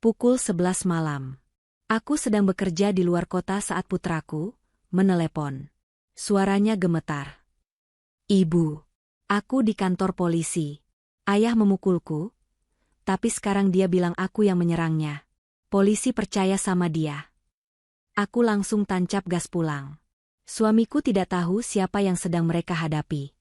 Pukul 11 malam. Aku sedang bekerja di luar kota saat putraku menelepon. Suaranya gemetar. Ibu, aku di kantor polisi. Ayah memukulku, tapi sekarang dia bilang aku yang menyerangnya. Polisi percaya sama dia. Aku langsung tancap gas pulang. Suamiku tidak tahu siapa yang sedang mereka hadapi.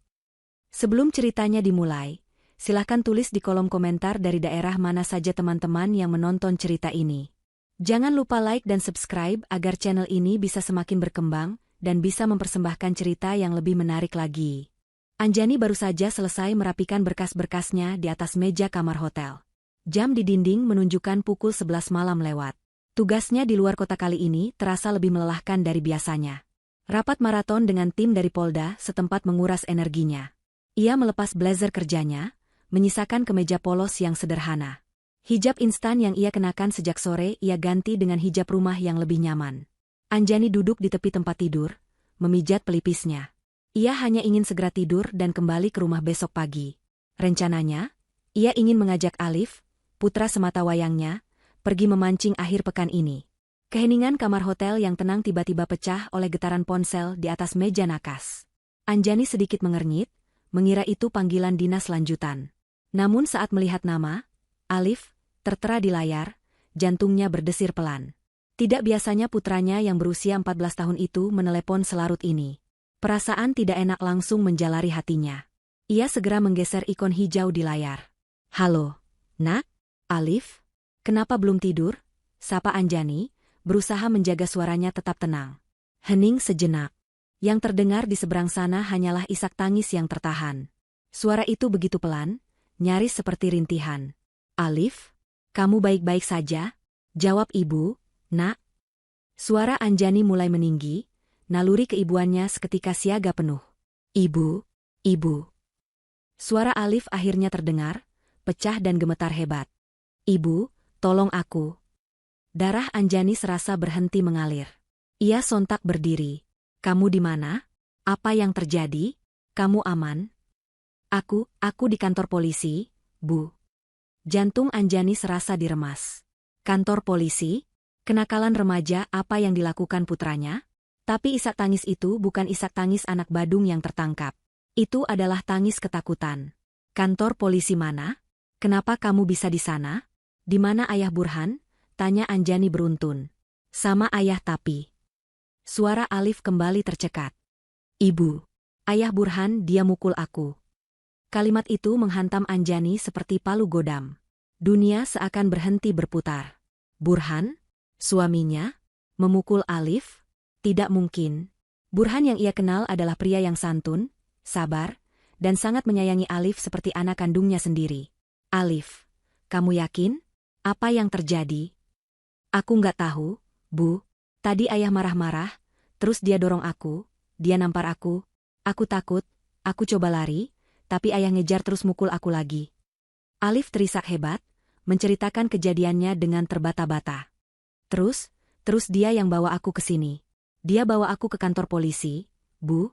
Sebelum ceritanya dimulai, silahkan tulis di kolom komentar dari daerah mana saja teman-teman yang menonton cerita ini. Jangan lupa like dan subscribe agar channel ini bisa semakin berkembang dan bisa mempersembahkan cerita yang lebih menarik lagi. Anjani baru saja selesai merapikan berkas-berkasnya di atas meja kamar hotel. Jam di dinding menunjukkan pukul 11 malam lewat. Tugasnya di luar kota kali ini terasa lebih melelahkan dari biasanya. Rapat maraton dengan tim dari Polda setempat menguras energinya. Ia melepas blazer kerjanya, menyisakan kemeja polos yang sederhana. Hijab instan yang ia kenakan sejak sore ia ganti dengan hijab rumah yang lebih nyaman. Anjani duduk di tepi tempat tidur, memijat pelipisnya. Ia hanya ingin segera tidur dan kembali ke rumah besok pagi. Rencananya, ia ingin mengajak Alif, putra sematawayangnya, pergi memancing akhir pekan ini. Keheningan kamar hotel yang tenang tiba-tiba pecah oleh getaran ponsel di atas meja nakas. Anjani sedikit mengernyit, mengira itu panggilan dinas lanjutan. Namun saat melihat nama Alif tertera di layar, jantungnya berdesir pelan. Tidak biasanya putranya yang berusia 14 tahun itu menelepon selarut ini. Perasaan tidak enak langsung menjalari hatinya. Ia segera menggeser ikon hijau di layar. Halo, Nak? Alif? Kenapa belum tidur? Sapa Anjani, berusaha menjaga suaranya tetap tenang. Hening sejenak. Yang terdengar di seberang sana hanyalah isak tangis yang tertahan. Suara itu begitu pelan, nyaris seperti rintihan. Alif? Kamu baik-baik saja? Jawab ibu, Nak. Suara Anjani mulai meninggi, naluri keibuannya seketika siaga penuh. Ibu, ibu. Suara Alif akhirnya terdengar, pecah dan gemetar hebat. Ibu, tolong aku. Darah Anjani serasa berhenti mengalir. Ia sontak berdiri. Kamu di mana? Apa yang terjadi? Kamu aman? Aku di kantor polisi, Bu. Jantung Anjani serasa diremas. Kantor polisi? Kenakalan remaja apa yang dilakukan putranya? Tapi isak tangis itu bukan isak tangis anak badung yang tertangkap. Itu adalah tangis ketakutan. Kantor polisi mana? Kenapa kamu bisa di sana? Di mana Ayah Burhan? Tanya Anjani beruntun. Sama ayah tapi. Suara Alif kembali tercekat. Ibu. Ayah Burhan dia mukul aku. Kalimat itu menghantam Anjani seperti palu godam. Dunia seakan berhenti berputar. Burhan? Suaminya? Memukul Alif? Tidak mungkin. Burhan yang ia kenal adalah pria yang santun, sabar, dan sangat menyayangi Alif seperti anak kandungnya sendiri. Alif, kamu yakin? Apa yang terjadi? Aku nggak tahu, Bu. Tadi ayah marah-marah, terus dia dorong aku, dia nampar aku takut, aku coba lari, tapi ayah ngejar terus mukul aku lagi. Alif terisak hebat, menceritakan kejadiannya dengan terbata-bata. Terus dia yang bawa aku ke sini. Dia bawa aku ke kantor polisi, Bu.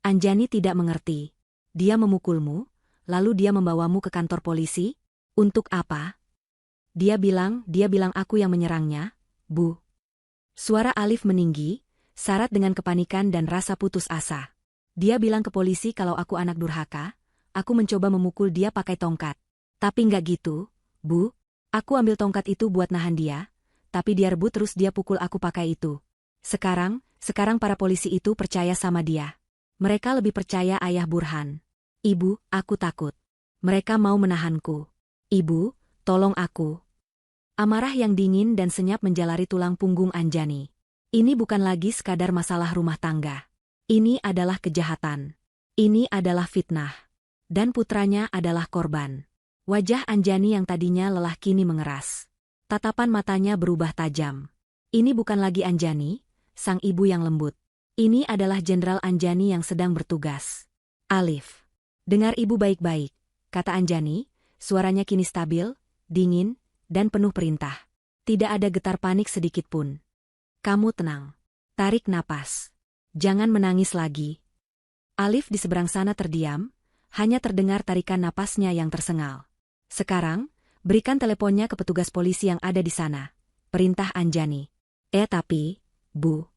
Anjani tidak mengerti. Dia memukulmu, lalu dia membawamu ke kantor polisi? Untuk apa? Dia bilang aku yang menyerangnya, Bu. Suara Alif meninggi, syarat dengan kepanikan dan rasa putus asa. Dia bilang ke polisi kalau aku anak durhaka, aku mencoba memukul dia pakai tongkat. Tapi nggak gitu, Bu. Aku ambil tongkat itu buat nahan dia, tapi dia rebut terus dia pukul aku pakai itu. Sekarang para polisi itu percaya sama dia. Mereka lebih percaya Ayah Burhan. Ibu, aku takut. Mereka mau menahanku. Ibu, tolong aku. Amarah yang dingin dan senyap menjalari tulang punggung Anjani. Ini bukan lagi sekadar masalah rumah tangga. Ini adalah kejahatan. Ini adalah fitnah. Dan putranya adalah korban. Wajah Anjani yang tadinya lelah kini mengeras. Tatapan matanya berubah tajam. Ini bukan lagi Anjani, sang ibu yang lembut. Ini adalah Jenderal Anjani yang sedang bertugas. Alif. Dengar ibu baik-baik, kata Anjani, suaranya kini stabil, dingin, dan penuh perintah. Tidak ada getar panik sedikit pun. Kamu tenang. Tarik napas. Jangan menangis lagi. Alif di seberang sana terdiam, hanya terdengar tarikan napasnya yang tersengal. Sekarang, Berikan teleponnya ke petugas polisi yang ada di sana. Perintah Anjani. Tapi, Bu.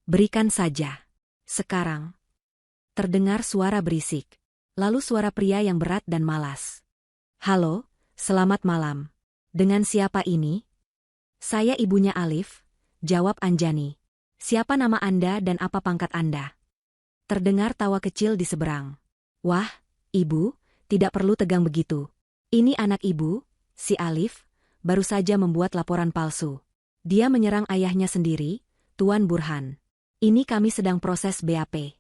Berikan saja. Sekarang. Terdengar suara berisik. Lalu suara pria yang berat dan malas. Halo, selamat malam. Dengan siapa ini? Saya ibunya Alif, jawab Anjani. Siapa nama Anda dan apa pangkat Anda? Terdengar tawa kecil di seberang. Wah, Ibu, tidak perlu tegang begitu. Ini anak Ibu, si Alif, baru saja membuat laporan palsu. Dia menyerang ayahnya sendiri, Tuan Burhan. Ini kami sedang proses BAP.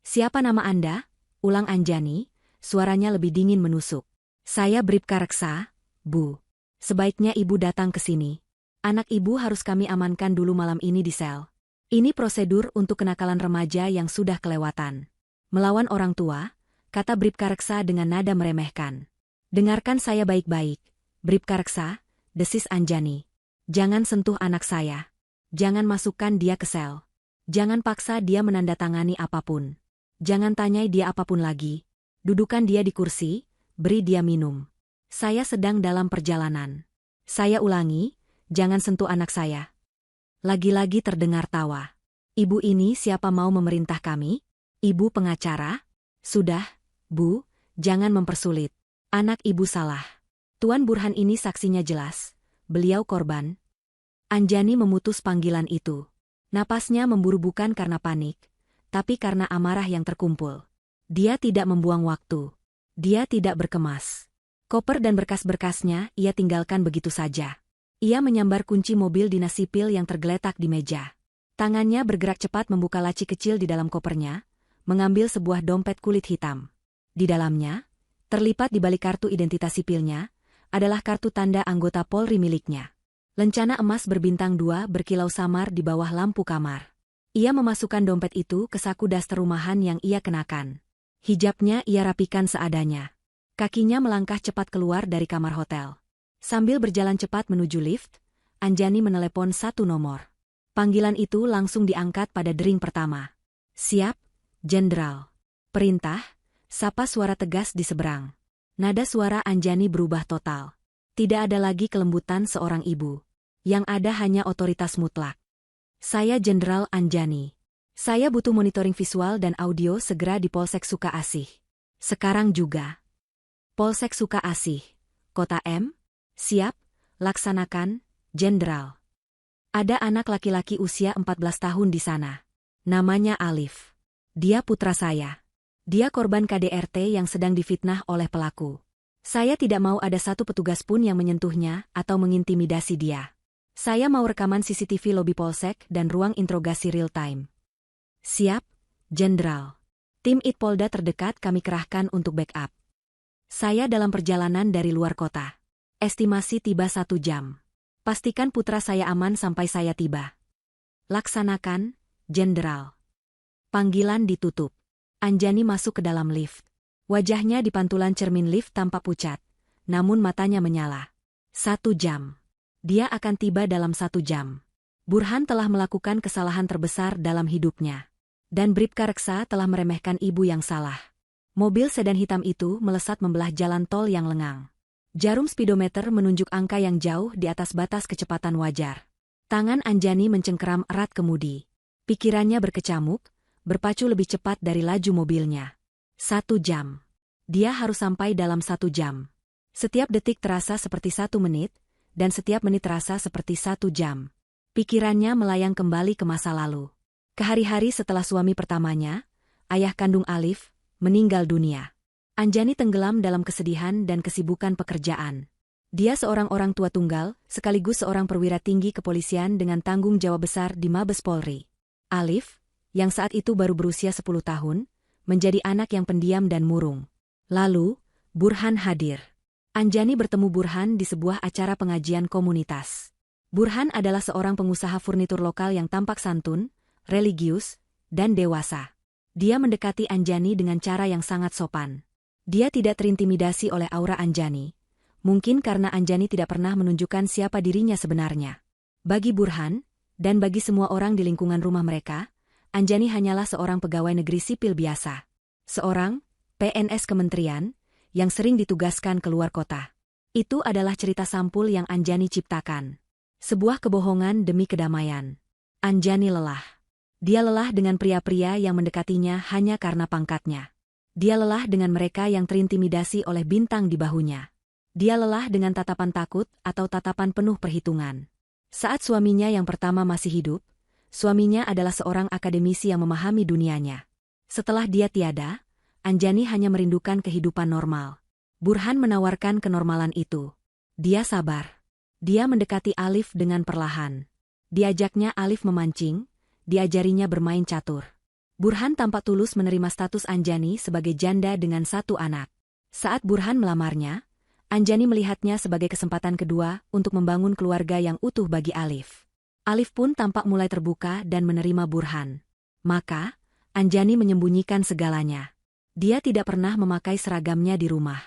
Siapa nama Anda? Ulang Anjani, suaranya lebih dingin menusuk. Saya Bribka Reksa, Bu. Sebaiknya Ibu datang ke sini. Anak Ibu harus kami amankan dulu malam ini di sel. Ini prosedur untuk kenakalan remaja yang sudah kelewatan. Melawan orang tua, kata Bribka Reksa dengan nada meremehkan. Dengarkan saya baik-baik, Bribka Reksa, desis Anjani. Jangan sentuh anak saya. Jangan masukkan dia ke sel. Jangan paksa dia menandatangani apapun. Jangan tanyai dia apapun lagi. Dudukan dia di kursi, beri dia minum. Saya sedang dalam perjalanan. Saya ulangi, jangan sentuh anak saya. Lagi-lagi terdengar tawa. Ibu ini siapa mau memerintah kami? Ibu pengacara? Sudah, Bu, jangan mempersulit. Anak Ibu salah. Tuan Burhan ini saksinya jelas. Beliau korban. Anjani memutus panggilan itu. Napasnya memburu bukan karena panik, tapi karena amarah yang terkumpul. Dia tidak membuang waktu. Dia tidak berkemas. Koper dan berkas-berkasnya ia tinggalkan begitu saja. Ia menyambar kunci mobil dinas sipil yang tergeletak di meja. Tangannya bergerak cepat membuka laci kecil di dalam kopernya, mengambil sebuah dompet kulit hitam. Di dalamnya, terlipat di balik kartu identitas sipilnya, adalah kartu tanda anggota Polri miliknya. Lencana emas berbintang 2 berkilau samar di bawah lampu kamar. Ia memasukkan dompet itu ke saku daster rumahan yang ia kenakan. Hijabnya ia rapikan seadanya. Kakinya melangkah cepat keluar dari kamar hotel. Sambil berjalan cepat menuju lift, Anjani menelepon satu nomor. Panggilan itu langsung diangkat pada dering pertama. Siap, Jenderal. Perintah, sapa suara tegas di seberang. Nada suara Anjani berubah total. Tidak ada lagi kelembutan seorang ibu. Yang ada hanya otoritas mutlak. Saya Jenderal Anjani. Saya butuh monitoring visual dan audio segera di Polsek Suka Asih. Sekarang juga. Polsek Suka Asih, Kota M? Siap, laksanakan, Jenderal. Ada anak laki-laki usia 14 tahun di sana. Namanya Alif. Dia putra saya. Dia korban KDRT yang sedang difitnah oleh pelaku. Saya tidak mau ada satu petugas pun yang menyentuhnya atau mengintimidasi dia. Saya mau rekaman CCTV lobi Polsek dan ruang interogasi real time. Siap, Jenderal. Tim Itpolda terdekat kami kerahkan untuk backup. Saya dalam perjalanan dari luar kota. Estimasi tiba 1 jam. Pastikan putra saya aman sampai saya tiba. Laksanakan, Jenderal. Panggilan ditutup. Anjani masuk ke dalam lift. Wajahnya di pantulan cermin lift tampak pucat, namun matanya menyala. 1 jam. Dia akan tiba dalam 1 jam. Burhan telah melakukan kesalahan terbesar dalam hidupnya. Dan Bribka Reksa telah meremehkan ibu yang salah. Mobil sedan hitam itu melesat membelah jalan tol yang lengang. Jarum speedometer menunjuk angka yang jauh di atas batas kecepatan wajar. Tangan Anjani mencengkeram erat kemudi. Pikirannya berkecamuk, berpacu lebih cepat dari laju mobilnya. 1 jam. Dia harus sampai dalam 1 jam. Setiap detik terasa seperti 1 menit, dan setiap menit terasa seperti 1 jam. Pikirannya melayang kembali ke masa lalu. Ke hari-hari setelah suami pertamanya, ayah kandung Alif, meninggal dunia. Anjani tenggelam dalam kesedihan dan kesibukan pekerjaan. Dia seorang orang tua tunggal, sekaligus seorang perwira tinggi kepolisian dengan tanggung jawab besar di Mabes Polri. Alif, yang saat itu baru berusia 10 tahun, menjadi anak yang pendiam dan murung. Lalu, Burhan hadir. Anjani bertemu Burhan di sebuah acara pengajian komunitas. Burhan adalah seorang pengusaha furnitur lokal yang tampak santun, religius, dan dewasa. Dia mendekati Anjani dengan cara yang sangat sopan. Dia tidak terintimidasi oleh aura Anjani. Mungkin karena Anjani tidak pernah menunjukkan siapa dirinya sebenarnya. Bagi Burhan, dan bagi semua orang di lingkungan rumah mereka, Anjani hanyalah seorang pegawai negeri sipil biasa. Seorang PNS kementerian yang sering ditugaskan keluar kota. Itu adalah cerita sampul yang Anjani ciptakan. Sebuah kebohongan demi kedamaian. Anjani lelah. Dia lelah dengan pria-pria yang mendekatinya hanya karena pangkatnya. Dia lelah dengan mereka yang terintimidasi oleh bintang di bahunya. Dia lelah dengan tatapan takut atau tatapan penuh perhitungan. Saat suaminya yang pertama masih hidup, suaminya adalah seorang akademisi yang memahami dunianya. Setelah dia tiada, Anjani hanya merindukan kehidupan normal. Burhan menawarkan kenormalan itu. Dia sabar. Dia mendekati Alif dengan perlahan. Diajaknya Alif memancing, diajarinya bermain catur. Burhan tampak tulus menerima status Anjani sebagai janda dengan 1 anak. Saat Burhan melamarnya, Anjani melihatnya sebagai kesempatan kedua untuk membangun keluarga yang utuh bagi Alif. Alif pun tampak mulai terbuka dan menerima Burhan. Maka, Anjani menyembunyikan segalanya. Dia tidak pernah memakai seragamnya di rumah.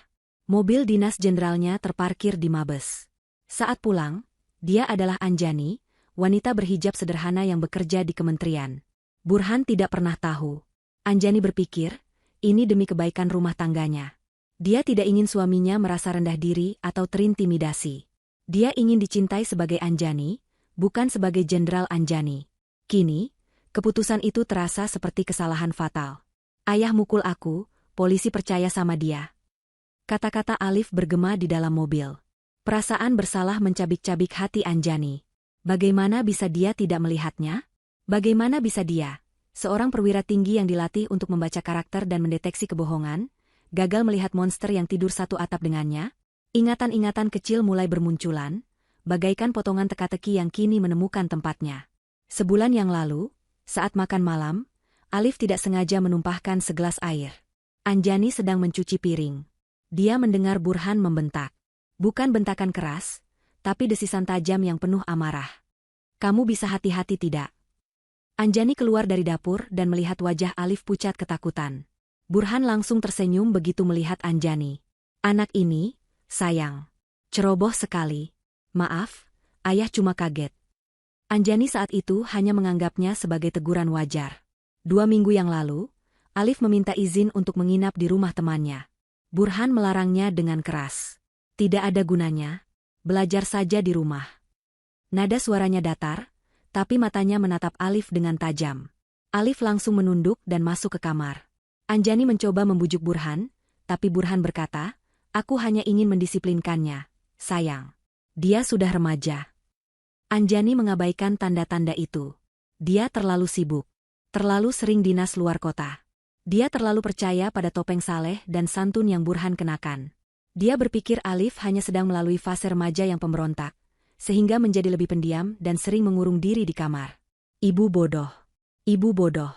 Mobil dinas jenderalnya terparkir di Mabes. Saat pulang, dia adalah Anjani, wanita berhijab sederhana yang bekerja di kementerian. Burhan tidak pernah tahu. Anjani berpikir, ini demi kebaikan rumah tangganya. Dia tidak ingin suaminya merasa rendah diri atau terintimidasi. Dia ingin dicintai sebagai Anjani, bukan sebagai Jenderal Anjani. Kini, keputusan itu terasa seperti kesalahan fatal. Ayah mukul aku, polisi percaya sama dia. Kata-kata Alif bergema di dalam mobil. Perasaan bersalah mencabik-cabik hati Anjani. Bagaimana bisa dia tidak melihatnya? Bagaimana bisa dia, seorang perwira tinggi yang dilatih untuk membaca karakter dan mendeteksi kebohongan, gagal melihat monster yang tidur satu atap dengannya? Ingatan-ingatan kecil mulai bermunculan, bagaikan potongan teka-teki yang kini menemukan tempatnya. Sebulan yang lalu, saat makan malam, Alif tidak sengaja menumpahkan segelas air. Anjani sedang mencuci piring. Dia mendengar Burhan membentak. Bukan bentakan keras, tapi desisan tajam yang penuh amarah. Kamu bisa hati-hati tidak? Anjani keluar dari dapur dan melihat wajah Alif pucat ketakutan. Burhan langsung tersenyum begitu melihat Anjani. Anak ini, sayang. Ceroboh sekali. Maaf, ayah cuma kaget. Anjani saat itu hanya menganggapnya sebagai teguran wajar. 2 minggu yang lalu, Alif meminta izin untuk menginap di rumah temannya. Burhan melarangnya dengan keras. Tidak ada gunanya. Belajar saja di rumah. Nada suaranya datar, tapi matanya menatap Alif dengan tajam. Alif langsung menunduk dan masuk ke kamar. Anjani mencoba membujuk Burhan, tapi Burhan berkata, aku hanya ingin mendisiplinkannya, sayang. Dia sudah remaja. Anjani mengabaikan tanda-tanda itu. Dia terlalu sibuk. Terlalu sering dinas luar kota. Dia terlalu percaya pada topeng saleh dan santun yang Burhan kenakan. Dia berpikir Alif hanya sedang melalui fase remaja yang pemberontak, sehingga menjadi lebih pendiam dan sering mengurung diri di kamar. Ibu bodoh. Ibu bodoh.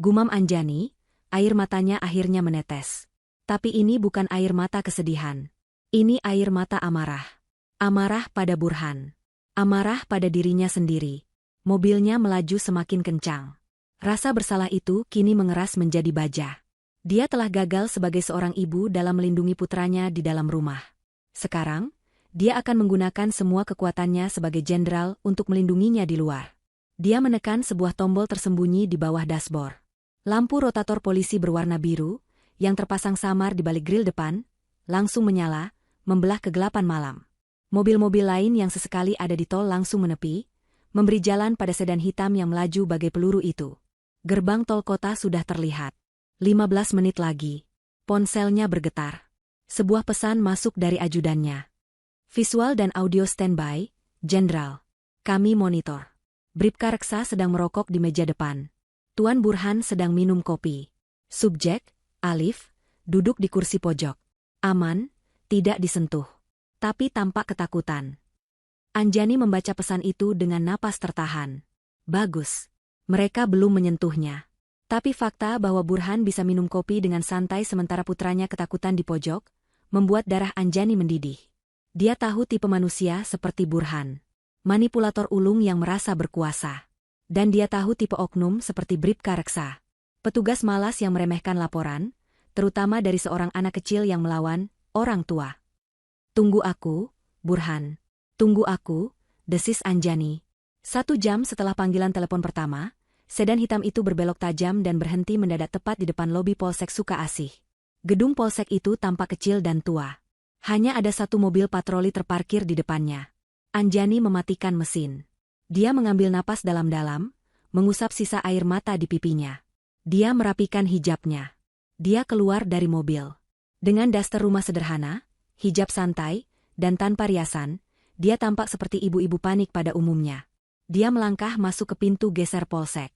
Gumam Anjani, air matanya akhirnya menetes. Tapi ini bukan air mata kesedihan. Ini air mata amarah. Amarah pada Burhan. Amarah pada dirinya sendiri. Mobilnya melaju semakin kencang. Rasa bersalah itu kini mengeras menjadi baja. Dia telah gagal sebagai seorang ibu dalam melindungi putranya di dalam rumah. Sekarang, dia akan menggunakan semua kekuatannya sebagai jenderal untuk melindunginya di luar. Dia menekan sebuah tombol tersembunyi di bawah dashboard. Lampu rotator polisi berwarna biru, yang terpasang samar di balik grill depan, langsung menyala, membelah kegelapan malam. Mobil-mobil lain yang sesekali ada di tol langsung menepi, memberi jalan pada sedan hitam yang melaju bagai peluru itu. Gerbang tol kota sudah terlihat. 15 menit lagi. Ponselnya bergetar. Sebuah pesan masuk dari ajudannya. Visual dan audio standby, Jenderal. Kami monitor. Bribka Reksa sedang merokok di meja depan. Tuan Burhan sedang minum kopi. Subjek, Alif, duduk di kursi pojok. Aman, tidak disentuh. Tapi tampak ketakutan. Anjani membaca pesan itu dengan napas tertahan. Bagus. Mereka belum menyentuhnya. Tapi fakta bahwa Burhan bisa minum kopi dengan santai sementara putranya ketakutan di pojok, membuat darah Anjani mendidih. Dia tahu tipe manusia seperti Burhan. Manipulator ulung yang merasa berkuasa. Dan dia tahu tipe oknum seperti Bribka Reksa. Petugas malas yang meremehkan laporan, terutama dari seorang anak kecil yang melawan orang tua. Tunggu aku, Burhan. Tunggu aku, desis Anjani. 1 jam setelah panggilan telepon pertama, sedan hitam itu berbelok tajam dan berhenti mendadak tepat di depan lobi Polsek Suka Asih. Gedung Polsek itu tampak kecil dan tua. Hanya ada satu mobil patroli terparkir di depannya. Anjani mematikan mesin. Dia mengambil napas dalam-dalam, mengusap sisa air mata di pipinya. Dia merapikan hijabnya. Dia keluar dari mobil. Dengan daster rumah sederhana, hijab santai, dan tanpa riasan, dia tampak seperti ibu-ibu panik pada umumnya. Dia melangkah masuk ke pintu geser polsek.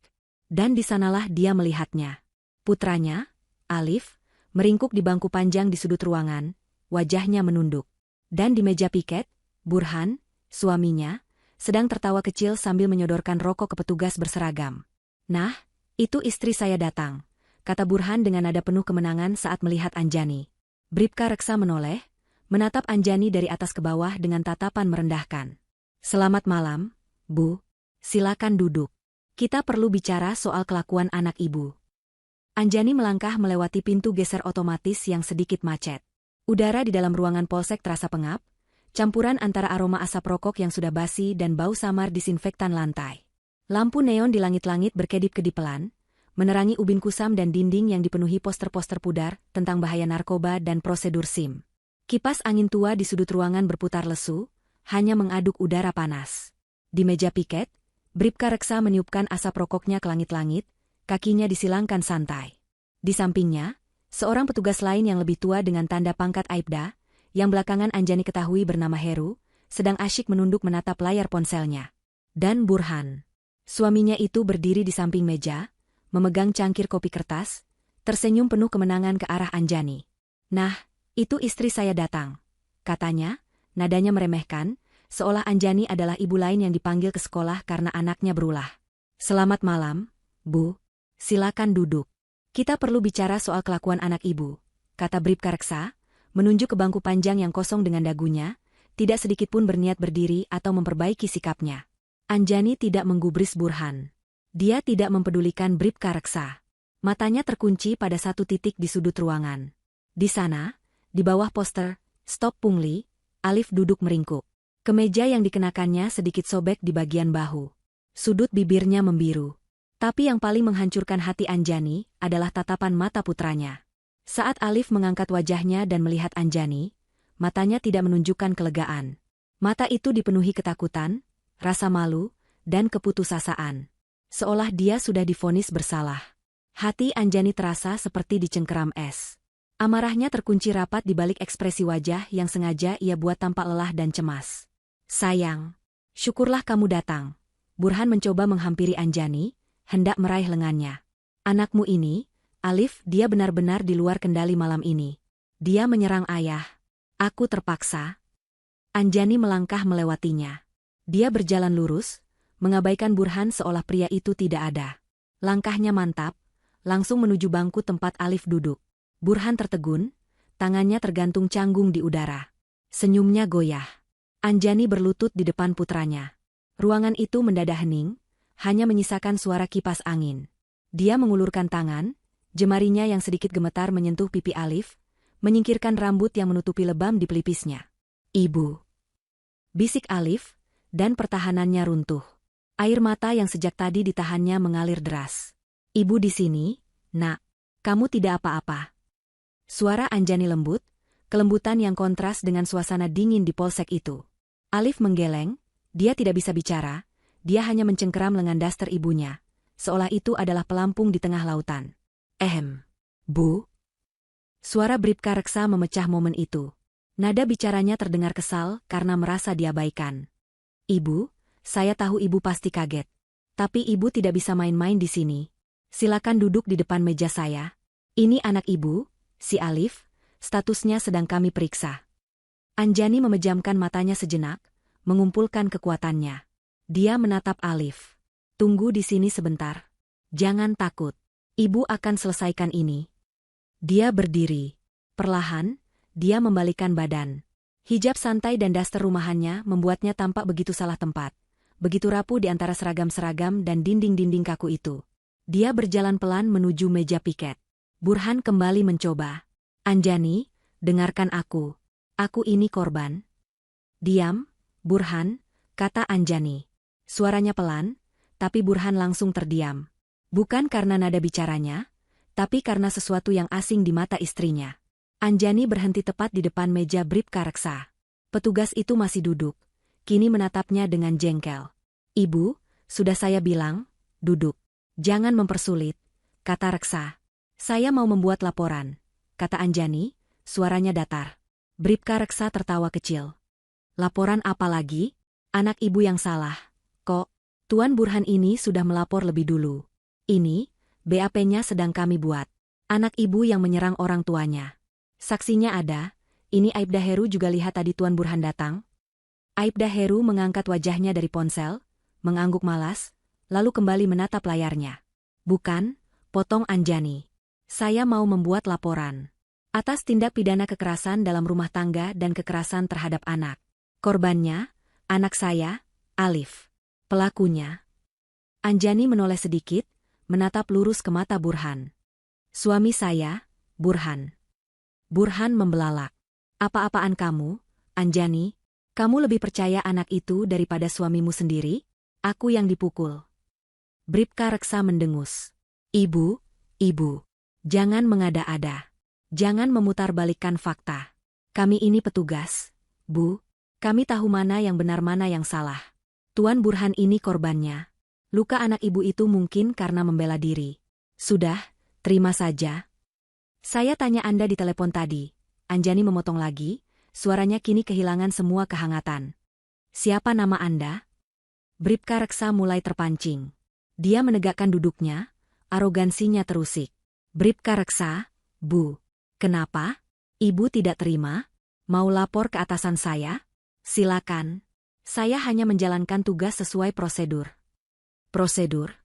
Dan di sanalah dia melihatnya. Putranya, Alif, meringkuk di bangku panjang di sudut ruangan, wajahnya menunduk. Dan di meja piket, Burhan, suaminya, sedang tertawa kecil sambil menyodorkan rokok ke petugas berseragam. "Nah, itu istri saya datang," kata Burhan dengan nada penuh kemenangan saat melihat Anjani. Bribka Reksa menoleh, menatap Anjani dari atas ke bawah dengan tatapan merendahkan. "Selamat malam, Bu. Silakan duduk. Kita perlu bicara soal kelakuan anak ibu." Anjani melangkah melewati pintu geser otomatis yang sedikit macet. Udara di dalam ruangan polsek terasa pengap, campuran antara aroma asap rokok yang sudah basi dan bau samar disinfektan lantai. Lampu neon di langit-langit berkedip-kedip pelan, menerangi ubin kusam dan dinding yang dipenuhi poster-poster pudar tentang bahaya narkoba dan prosedur SIM. Kipas angin tua di sudut ruangan berputar lesu, hanya mengaduk udara panas. Di meja piket, Bribka Reksa meniupkan asap rokoknya ke langit-langit, kakinya disilangkan santai. Di sampingnya, seorang petugas lain yang lebih tua dengan tanda pangkat Aibda, yang belakangan Anjani ketahui bernama Heru, sedang asyik menunduk menatap layar ponselnya. Dan Burhan. Suaminya itu berdiri di samping meja, memegang cangkir kopi kertas, tersenyum penuh kemenangan ke arah Anjani. "Nah, itu istri saya datang," katanya, nadanya meremehkan, seolah Anjani adalah ibu lain yang dipanggil ke sekolah karena anaknya berulah. "Selamat malam, Bu. Silakan duduk. Kita perlu bicara soal kelakuan anak ibu," kata Bribka Reksa, menunjuk ke bangku panjang yang kosong dengan dagunya, tidak sedikitpun berniat berdiri atau memperbaiki sikapnya. Anjani tidak menggubris Burhan. Dia tidak mempedulikan Bribka Reksa. Matanya terkunci pada satu titik di sudut ruangan. Di sana, di bawah poster, "Stop Pungli", Alif duduk meringkuk. Kemeja yang dikenakannya sedikit sobek di bagian bahu. Sudut bibirnya membiru. Tapi yang paling menghancurkan hati Anjani adalah tatapan mata putranya. Saat Alif mengangkat wajahnya dan melihat Anjani, matanya tidak menunjukkan kelegaan. Mata itu dipenuhi ketakutan, rasa malu, dan keputusasaan. Seolah dia sudah divonis bersalah. Hati Anjani terasa seperti dicengkeram es. Amarahnya terkunci rapat di balik ekspresi wajah yang sengaja ia buat tampak lelah dan cemas. "Sayang, syukurlah kamu datang." Burhan mencoba menghampiri Anjani, hendak meraih lengannya. "Anakmu ini, Alif, dia benar-benar di luar kendali malam ini. Dia menyerang ayah. Aku terpaksa." Anjani melangkah melewatinya. Dia berjalan lurus, mengabaikan Burhan seolah pria itu tidak ada. Langkahnya mantap, langsung menuju bangku tempat Alif duduk. Burhan tertegun, tangannya tergantung canggung di udara. Senyumnya goyah. Anjani berlutut di depan putranya. Ruangan itu mendadak hening, hanya menyisakan suara kipas angin. Dia mengulurkan tangan, jemarinya yang sedikit gemetar menyentuh pipi Alif, menyingkirkan rambut yang menutupi lebam di pelipisnya. "Ibu," bisik Alif, dan pertahanannya runtuh. Air mata yang sejak tadi ditahannya mengalir deras. "Ibu di sini, Nak. Kamu tidak apa-apa." Suara Anjani lembut, kelembutan yang kontras dengan suasana dingin di polsek itu. Alif menggeleng, dia tidak bisa bicara, dia hanya mencengkeram lengan daster ibunya, seolah itu adalah pelampung di tengah lautan. Bu." Suara Bribka Reksa memecah momen itu. Nada bicaranya terdengar kesal karena merasa diabaikan. "Ibu, saya tahu ibu pasti kaget. Tapi ibu tidak bisa main-main di sini. Silakan duduk di depan meja saya. Ini anak ibu, si Alif, statusnya sedang kami periksa." Anjani memejamkan matanya sejenak, mengumpulkan kekuatannya. Dia menatap Alif. "Tunggu di sini sebentar. Jangan takut. Ibu akan selesaikan ini." Dia berdiri. Perlahan, dia membalikan badan. Hijab santai dan daster rumahannya membuatnya tampak begitu salah tempat. Begitu rapuh di antara seragam-seragam dan dinding-dinding kaku itu. Dia berjalan pelan menuju meja piket. Burhan kembali mencoba. "Anjani, dengarkan aku. Aku ini korban." "Diam, Burhan," kata Anjani. Suaranya pelan, tapi Burhan langsung terdiam. Bukan karena nada bicaranya, tapi karena sesuatu yang asing di mata istrinya. Anjani berhenti tepat di depan meja Bribka Reksa. Petugas itu masih duduk, kini menatapnya dengan jengkel. "Ibu, sudah saya bilang, duduk. Jangan mempersulit," kata Reksa. "Saya mau membuat laporan," kata Anjani, suaranya datar. Bribka Reksa tertawa kecil. "Laporan apa lagi? Anak ibu yang salah, kok. Tuan Burhan ini sudah melapor lebih dulu. Ini, BAP-nya sedang kami buat. Anak ibu yang menyerang orang tuanya. Saksinya ada, ini Aibda Heru juga lihat tadi Tuan Burhan datang." Aibda Heru mengangkat wajahnya dari ponsel, mengangguk malas, lalu kembali menatap layarnya. "Bukan," potong Anjani. "Saya mau membuat laporan atas tindak pidana kekerasan dalam rumah tangga dan kekerasan terhadap anak. Korbannya, anak saya, Alif. Pelakunya." Anjani menoleh sedikit, menatap lurus ke mata Burhan. "Suami saya, Burhan." Burhan membelalak. "Apa-apaan kamu, Anjani? Kamu lebih percaya anak itu daripada suamimu sendiri? Aku yang dipukul." Bribka Reksa mendengus. Ibu, jangan mengada-ada. Jangan memutarbalikkan fakta. Kami ini petugas, Bu. Kami tahu mana yang benar mana yang salah. Tuan Burhan ini korbannya. Luka anak ibu itu mungkin karena membela diri. Sudah, terima saja. Saya tanya Anda di telepon tadi." Anjani memotong lagi, suaranya kini kehilangan semua kehangatan. "Siapa nama Anda?" Bribka Reksa mulai terpancing. Dia menegakkan duduknya, arogansinya terusik. "Bribka Reksa, Bu. Kenapa? Ibu tidak terima? Mau lapor ke atasan saya? Silakan. Saya hanya menjalankan tugas sesuai prosedur." "Prosedur?"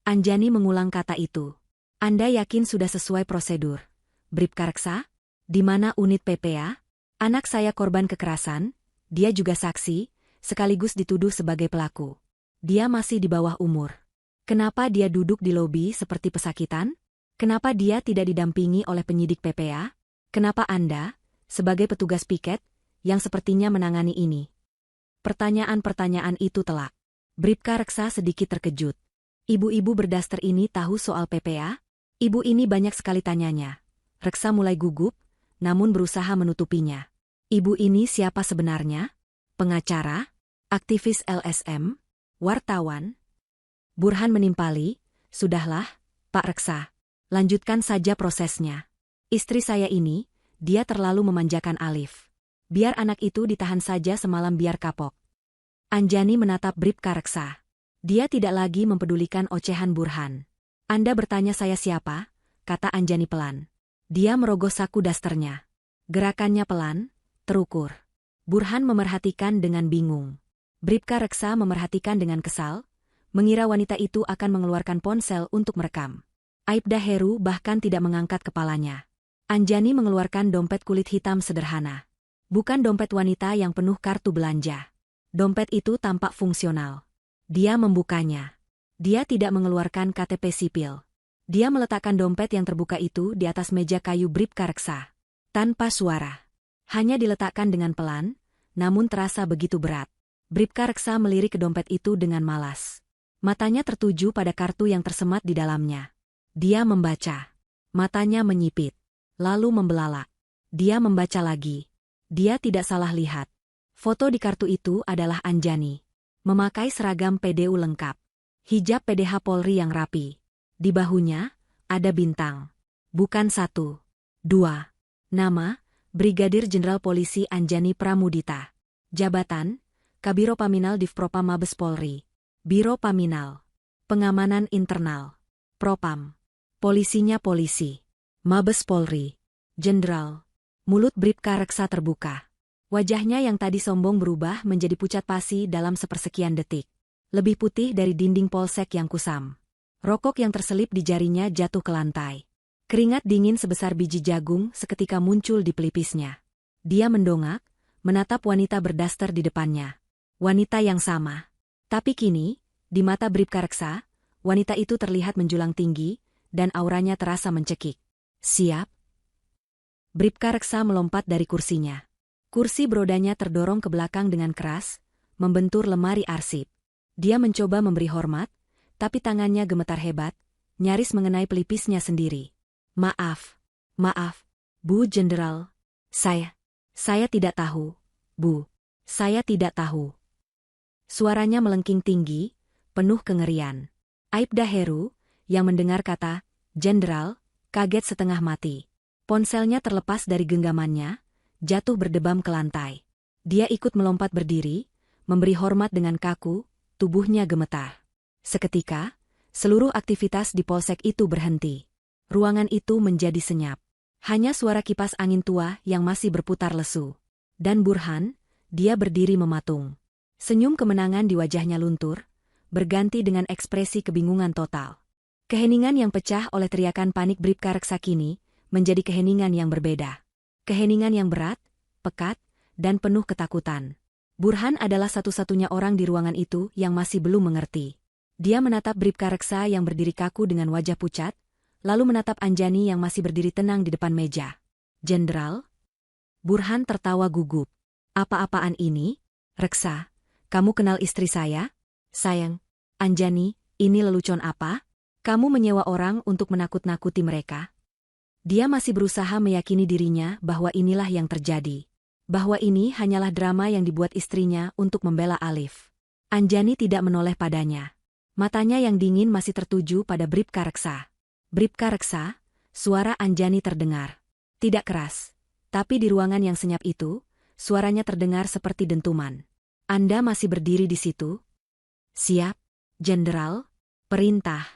Anjani mengulang kata itu. "Anda yakin sudah sesuai prosedur, Bribka Reksa? Di mana unit PPA? Anak saya korban kekerasan, dia juga saksi, sekaligus dituduh sebagai pelaku. Dia masih di bawah umur. Kenapa dia duduk di lobi seperti pesakitan? Kenapa dia tidak didampingi oleh penyidik PPA? Kenapa Anda, sebagai petugas piket, yang sepertinya menangani ini?" Pertanyaan-pertanyaan itu telak. Bribka Reksa sedikit terkejut. Ibu-ibu berdaster ini tahu soal PPA? Ibu ini banyak sekali tanyanya. Reksa mulai gugup, namun berusaha menutupinya. Ibu ini siapa sebenarnya? Pengacara? Aktivis LSM? Wartawan? Burhan menimpali, "Sudahlah, Pak Reksa. Lanjutkan saja prosesnya. Istri saya ini, dia terlalu memanjakan Alif. Biar anak itu ditahan saja semalam biar kapok." Anjani menatap Bribka Reksa. Dia tidak lagi mempedulikan ocehan Burhan. "Anda bertanya saya siapa?" kata Anjani pelan. Dia merogoh saku dasternya. Gerakannya pelan, terukur. Burhan memerhatikan dengan bingung. Bribka Reksa memerhatikan dengan kesal, mengira wanita itu akan mengeluarkan ponsel untuk merekam. Aibda Heru bahkan tidak mengangkat kepalanya. Anjani mengeluarkan dompet kulit hitam sederhana. Bukan dompet wanita yang penuh kartu belanja. Dompet itu tampak fungsional. Dia membukanya. Dia tidak mengeluarkan KTP sipil. Dia meletakkan dompet yang terbuka itu di atas meja kayu Bribka Reksa. Tanpa suara. Hanya diletakkan dengan pelan, namun terasa begitu berat. Bribka Reksa melirik ke dompet itu dengan malas. Matanya tertuju pada kartu yang tersemat di dalamnya. Dia membaca. Matanya menyipit. Lalu membelalak. Dia membaca lagi. Dia tidak salah lihat. Foto di kartu itu adalah Anjani. Memakai seragam PDU lengkap. Hijab PDH Polri yang rapi. Di bahunya, ada bintang. Bukan 1, 2. Nama, Brigadir Jenderal Polisi Anjani Pramudita. Jabatan, Kabiro Paminal Divpropam Mabes Polri. Biro Paminal. Pengamanan Internal. Propam. Polisinya polisi. Mabes Polri. Jenderal. Mulut Bribka Reksa terbuka. Wajahnya yang tadi sombong berubah menjadi pucat pasi dalam sepersekian detik. Lebih putih dari dinding polsek yang kusam. Rokok yang terselip di jarinya jatuh ke lantai. Keringat dingin sebesar biji jagung seketika muncul di pelipisnya. Dia mendongak, menatap wanita berdaster di depannya. Wanita yang sama. Tapi kini, di mata Bribka Reksa, wanita itu terlihat menjulang tinggi, dan auranya terasa mencekik. "Siap?" Bribka Reksa melompat dari kursinya. Kursi berodanya terdorong ke belakang dengan keras, membentur lemari arsip. Dia mencoba memberi hormat, tapi tangannya gemetar hebat, nyaris mengenai pelipisnya sendiri. Maaf. Bu Jenderal, saya tidak tahu, Bu. Saya tidak tahu. Suaranya melengking tinggi, penuh kengerian. Aibda Heru, yang mendengar kata, Jenderal, kaget setengah mati. Ponselnya terlepas dari genggamannya, jatuh berdebam ke lantai. Dia ikut melompat berdiri, memberi hormat dengan kaku, tubuhnya gemetar. Seketika, seluruh aktivitas di polsek itu berhenti. Ruangan itu menjadi senyap. Hanya suara kipas angin tua yang masih berputar lesu. Dan Burhan, dia berdiri mematung. Senyum kemenangan di wajahnya luntur, berganti dengan ekspresi kebingungan total. Keheningan yang pecah oleh teriakan panik Bribka Reksa kini menjadi keheningan yang berbeda. Keheningan yang berat, pekat, dan penuh ketakutan. Burhan adalah satu-satunya orang di ruangan itu yang masih belum mengerti. Dia menatap Bribka Reksa yang berdiri kaku dengan wajah pucat, lalu menatap Anjani yang masih berdiri tenang di depan meja. Jenderal? Burhan tertawa gugup. Apa-apaan ini? Reksa, kamu kenal istri saya? Sayang, Anjani, ini lelucon apa? Kamu menyewa orang untuk menakut-nakuti mereka? Dia masih berusaha meyakini dirinya bahwa inilah yang terjadi. Bahwa ini hanyalah drama yang dibuat istrinya untuk membela Alif. Anjani tidak menoleh padanya. Matanya yang dingin masih tertuju pada Bribka Reksa. Bribka Reksa, suara Anjani terdengar. Tidak keras, tapi di ruangan yang senyap itu, suaranya terdengar seperti dentuman. Anda masih berdiri di situ? Siap, Jenderal. Perintah.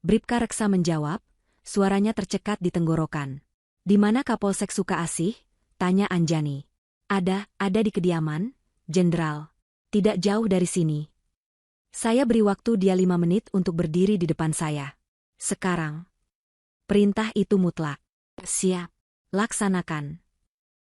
Bribka Reksa menjawab, suaranya tercekat di tenggorokan. Di mana Kapolsek Suka Asih? Tanya Anjani. Ada di kediaman, Jenderal. Tidak jauh dari sini. Saya beri waktu dia 5 menit untuk berdiri di depan saya. Sekarang. Perintah itu mutlak. Siap. Laksanakan.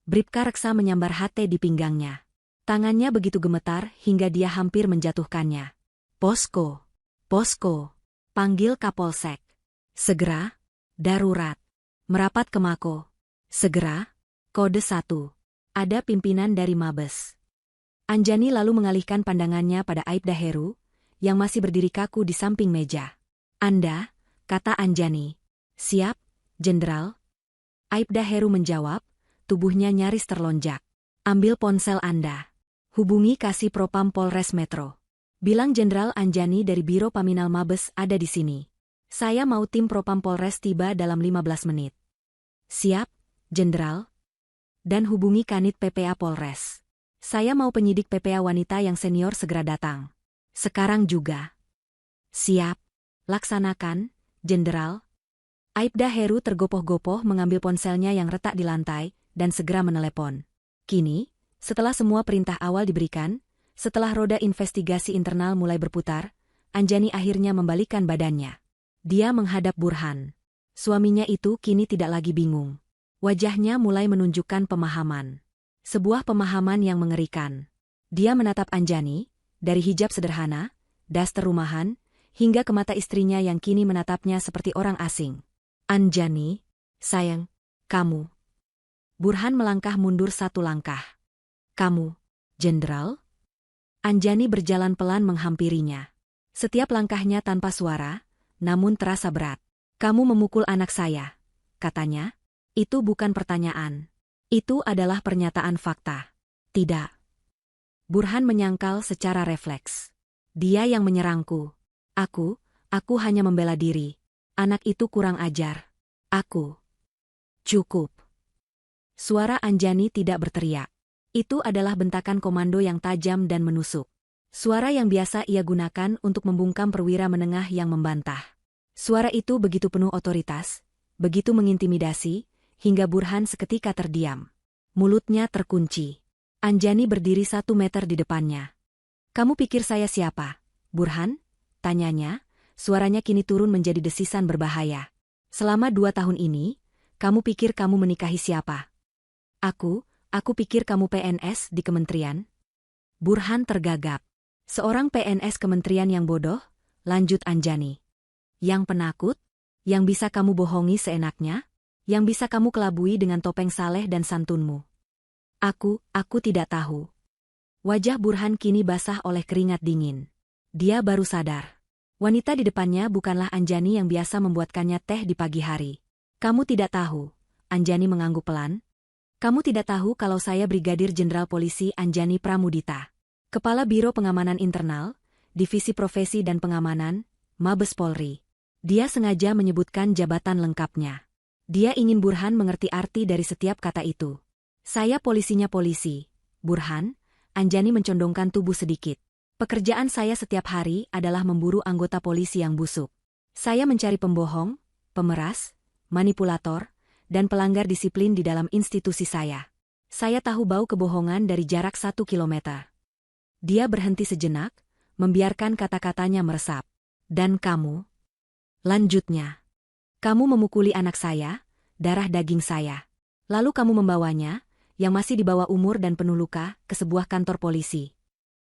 Bribka Reksa menyambar hate di pinggangnya. Tangannya begitu gemetar hingga dia hampir menjatuhkannya. Posko. Posko. Panggil Kapolsek. Segera. Darurat. Merapat ke Mako. Segera. Kode 1. Ada pimpinan dari Mabes. Anjani lalu mengalihkan pandangannya pada Aibda Heru, yang masih berdiri kaku di samping meja. Anda, kata Anjani. Siap, Jenderal. Aibda Heru menjawab, tubuhnya nyaris terlonjak. Ambil ponsel Anda. Hubungi Kasih Propam Polres Metro. Bilang Jenderal Anjani dari Biro Paminal Mabes ada di sini. Saya mau tim Propam Polres tiba dalam 15 menit. Siap, Jenderal. Dan hubungi Kanit PPA Polres. Saya mau penyidik PPA wanita yang senior segera datang. Sekarang juga. Siap. Laksanakan, Jenderal. Aibda Heru tergopoh-gopoh mengambil ponselnya yang retak di lantai dan segera menelepon. Kini, setelah semua perintah awal diberikan, setelah roda investigasi internal mulai berputar, Anjani akhirnya membalikkan badannya. Dia menghadap Burhan. Suaminya itu kini tidak lagi bingung. Wajahnya mulai menunjukkan pemahaman. Sebuah pemahaman yang mengerikan. Dia menatap Anjani, dari hijab sederhana, daster rumahan, hingga ke mata istrinya yang kini menatapnya seperti orang asing. Anjani, sayang, kamu. Burhan melangkah mundur 1 langkah. Kamu, Jenderal? Anjani berjalan pelan menghampirinya. Setiap langkahnya tanpa suara, namun terasa berat. Kamu memukul anak saya, katanya. Itu bukan pertanyaan. Itu adalah pernyataan fakta. Tidak. Burhan menyangkal secara refleks. Dia yang menyerangku. Aku hanya membela diri. Anak itu kurang ajar. Aku. Cukup. Suara Anjani tidak berteriak. Itu adalah bentakan komando yang tajam dan menusuk. Suara yang biasa ia gunakan untuk membungkam perwira menengah yang membantah. Suara itu begitu penuh otoritas, begitu mengintimidasi, hingga Burhan seketika terdiam. Mulutnya terkunci. Anjani berdiri 1 meter di depannya. Kamu pikir saya siapa, Burhan? Tanyanya, suaranya kini turun menjadi desisan berbahaya. Selama 2 tahun ini, kamu pikir kamu menikahi siapa? Aku pikir kamu PNS di kementerian. Burhan tergagap. Seorang PNS kementerian yang bodoh, lanjut Anjani. Yang penakut? Yang bisa kamu bohongi seenaknya? Yang bisa kamu kelabui dengan topeng saleh dan santunmu? Aku tidak tahu. Wajah Burhan kini basah oleh keringat dingin. Dia baru sadar. Wanita di depannya bukanlah Anjani yang biasa membuatkannya teh di pagi hari. Kamu tidak tahu. Anjani mengangguk pelan. Kamu tidak tahu kalau saya Brigadir Jenderal Polisi Anjani Pramudita. Kepala Biro Pengamanan Internal, Divisi Profesi dan Pengamanan, Mabes Polri. Dia sengaja menyebutkan jabatan lengkapnya. Dia ingin Burhan mengerti arti dari setiap kata itu. Saya polisinya polisi, Burhan. Anjani mencondongkan tubuh sedikit. Pekerjaan saya setiap hari adalah memburu anggota polisi yang busuk. Saya mencari pembohong, pemeras, manipulator, dan pelanggar disiplin di dalam institusi saya. Saya tahu bau kebohongan dari jarak 1 kilometer. Dia berhenti sejenak, membiarkan kata-katanya meresap. Dan kamu? Lanjutnya. Kamu memukuli anak saya, darah daging saya. Lalu kamu membawanya, yang masih di bawah umur dan penuh luka, ke sebuah kantor polisi.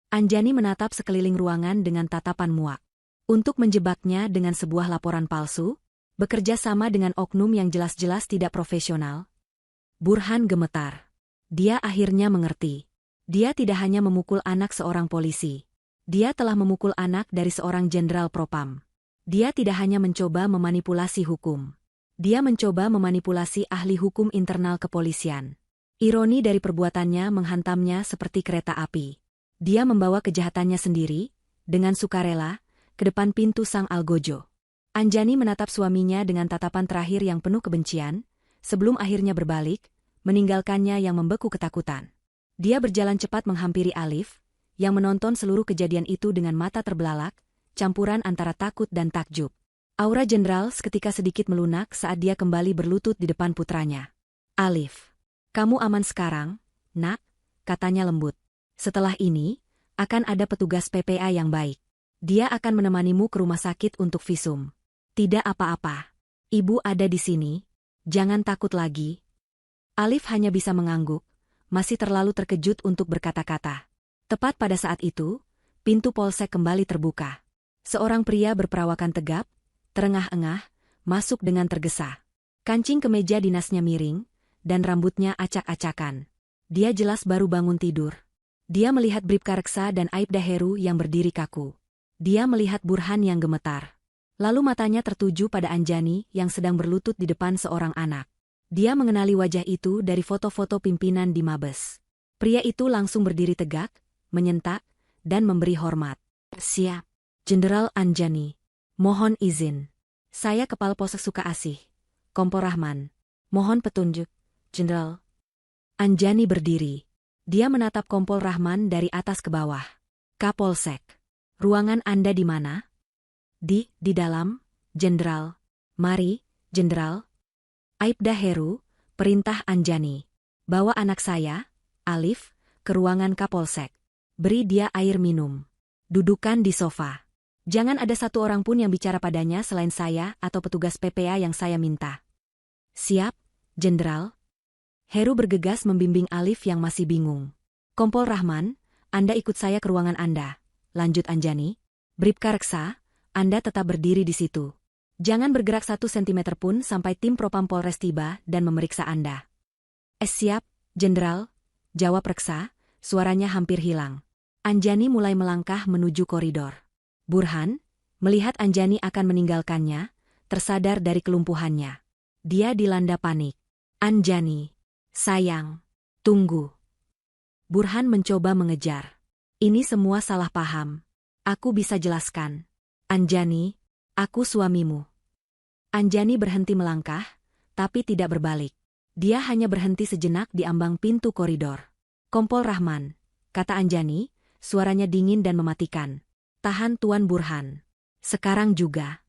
Anjani menatap sekeliling ruangan dengan tatapan muak. Untuk menjebaknya dengan sebuah laporan palsu, bekerja sama dengan oknum yang jelas-jelas tidak profesional. Burhan gemetar. Dia akhirnya mengerti. Dia tidak hanya memukul anak seorang polisi. Dia telah memukul anak dari seorang jenderal propam. Dia tidak hanya mencoba memanipulasi hukum. Dia mencoba memanipulasi ahli hukum internal kepolisian. Ironi dari perbuatannya menghantamnya seperti kereta api. Dia membawa kejahatannya sendiri, dengan sukarela, ke depan pintu sang algojo. Anjani menatap suaminya dengan tatapan terakhir yang penuh kebencian, sebelum akhirnya berbalik, meninggalkannya yang membeku ketakutan. Dia berjalan cepat menghampiri Alif, yang menonton seluruh kejadian itu dengan mata terbelalak, campuran antara takut dan takjub. Aura jenderal seketika sedikit melunak saat dia kembali berlutut di depan putranya. Alif. Kamu aman sekarang, nak, katanya lembut. Setelah ini, akan ada petugas PPA yang baik. Dia akan menemanimu ke rumah sakit untuk visum. Tidak apa-apa. Ibu ada di sini. Jangan takut lagi. Alif hanya bisa mengangguk, masih terlalu terkejut untuk berkata-kata. Tepat pada saat itu, pintu polsek kembali terbuka. Seorang pria berperawakan tegap, terengah-engah, masuk dengan tergesa. Kancing kemeja dinasnya miring, dan rambutnya acak-acakan. Dia jelas baru bangun tidur. Dia melihat Bribka Reksa dan Aibda Heru yang berdiri kaku. Dia melihat Burhan yang gemetar. Lalu matanya tertuju pada Anjani yang sedang berlutut di depan seorang anak. Dia mengenali wajah itu dari foto-foto pimpinan di Mabes. Pria itu langsung berdiri tegak, menyentak, dan memberi hormat. Siap. Jenderal Anjani. Mohon izin. Saya Kepala Polsek Sukaasih, Kompol Rahman. Mohon petunjuk. Jenderal. Anjani berdiri. Dia menatap Kompol Rahman dari atas ke bawah. Kapolsek. Ruangan Anda di mana? Di dalam, Jenderal. Mari, Jenderal. Aibda Heru, perintah Anjani. Bawa anak saya, Alif, ke ruangan Kapolsek. Beri dia air minum. Dudukan di sofa. Jangan ada satu orang pun yang bicara padanya selain saya atau petugas PPA yang saya minta. Siap, Jenderal. Heru bergegas membimbing Alif yang masih bingung. Kompol Rahman, Anda ikut saya ke ruangan Anda. Lanjut Anjani. Bribka Reksa, Anda tetap berdiri di situ. Jangan bergerak 1 sentimeter pun sampai tim Propam Polres tiba dan memeriksa Anda. Siap, Jenderal. Jawab Reksa, suaranya hampir hilang. Anjani mulai melangkah menuju koridor. Burhan, melihat Anjani akan meninggalkannya, tersadar dari kelumpuhannya. Dia dilanda panik. Anjani, sayang, tunggu. Burhan mencoba mengejar. Ini semua salah paham. Aku bisa jelaskan. Anjani, aku suamimu. Anjani berhenti melangkah, tapi tidak berbalik. Dia hanya berhenti sejenak di ambang pintu koridor. Kompol Rahman, kata Anjani, suaranya dingin dan mematikan. Tahan Tuan Burhan. Sekarang juga.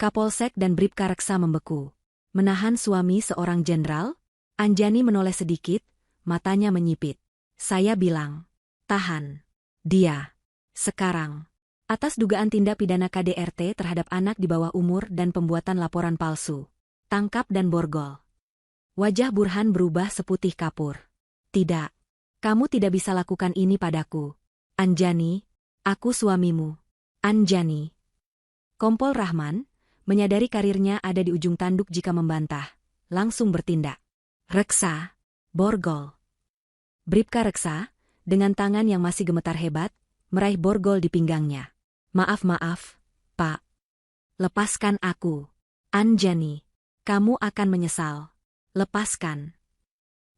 Kapolsek dan Bribka Reksa membeku. Menahan suami seorang jenderal? Anjani menoleh sedikit, matanya menyipit. Saya bilang, tahan. Dia. Sekarang. Atas dugaan tindak pidana KDRT terhadap anak di bawah umur dan pembuatan laporan palsu. Tangkap dan borgol. Wajah Burhan berubah seputih kapur. Tidak. Kamu tidak bisa lakukan ini padaku. Anjani. Aku suamimu. Anjani. Kompol Rahman, menyadari karirnya ada di ujung tanduk jika membantah, langsung bertindak. Reksa. Borgol. Bribka Reksa, dengan tangan yang masih gemetar hebat, meraih borgol di pinggangnya. Maaf, Pak. Lepaskan aku. Anjani. Kamu akan menyesal. Lepaskan.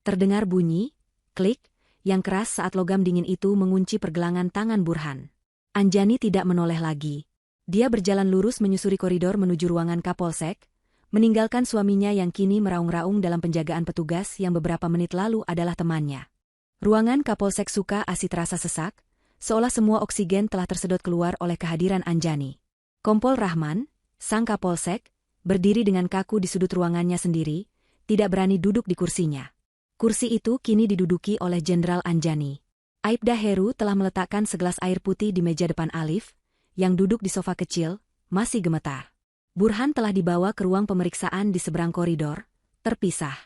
Terdengar bunyi, klik, yang keras saat logam dingin itu mengunci pergelangan tangan Burhan. Anjani tidak menoleh lagi. Dia berjalan lurus menyusuri koridor menuju ruangan Kapolsek, meninggalkan suaminya yang kini meraung-raung dalam penjagaan petugas yang beberapa menit lalu adalah temannya. Ruangan Kapolsek Suka Asi terasa sesak, seolah semua oksigen telah tersedot keluar oleh kehadiran Anjani. Kompol Rahman, sang Kapolsek, berdiri dengan kaku di sudut ruangannya sendiri, tidak berani duduk di kursinya. Kursi itu kini diduduki oleh Jenderal Anjani. Aibda Heru telah meletakkan segelas air putih di meja depan Alif, yang duduk di sofa kecil, masih gemetar. Burhan telah dibawa ke ruang pemeriksaan di seberang koridor, terpisah.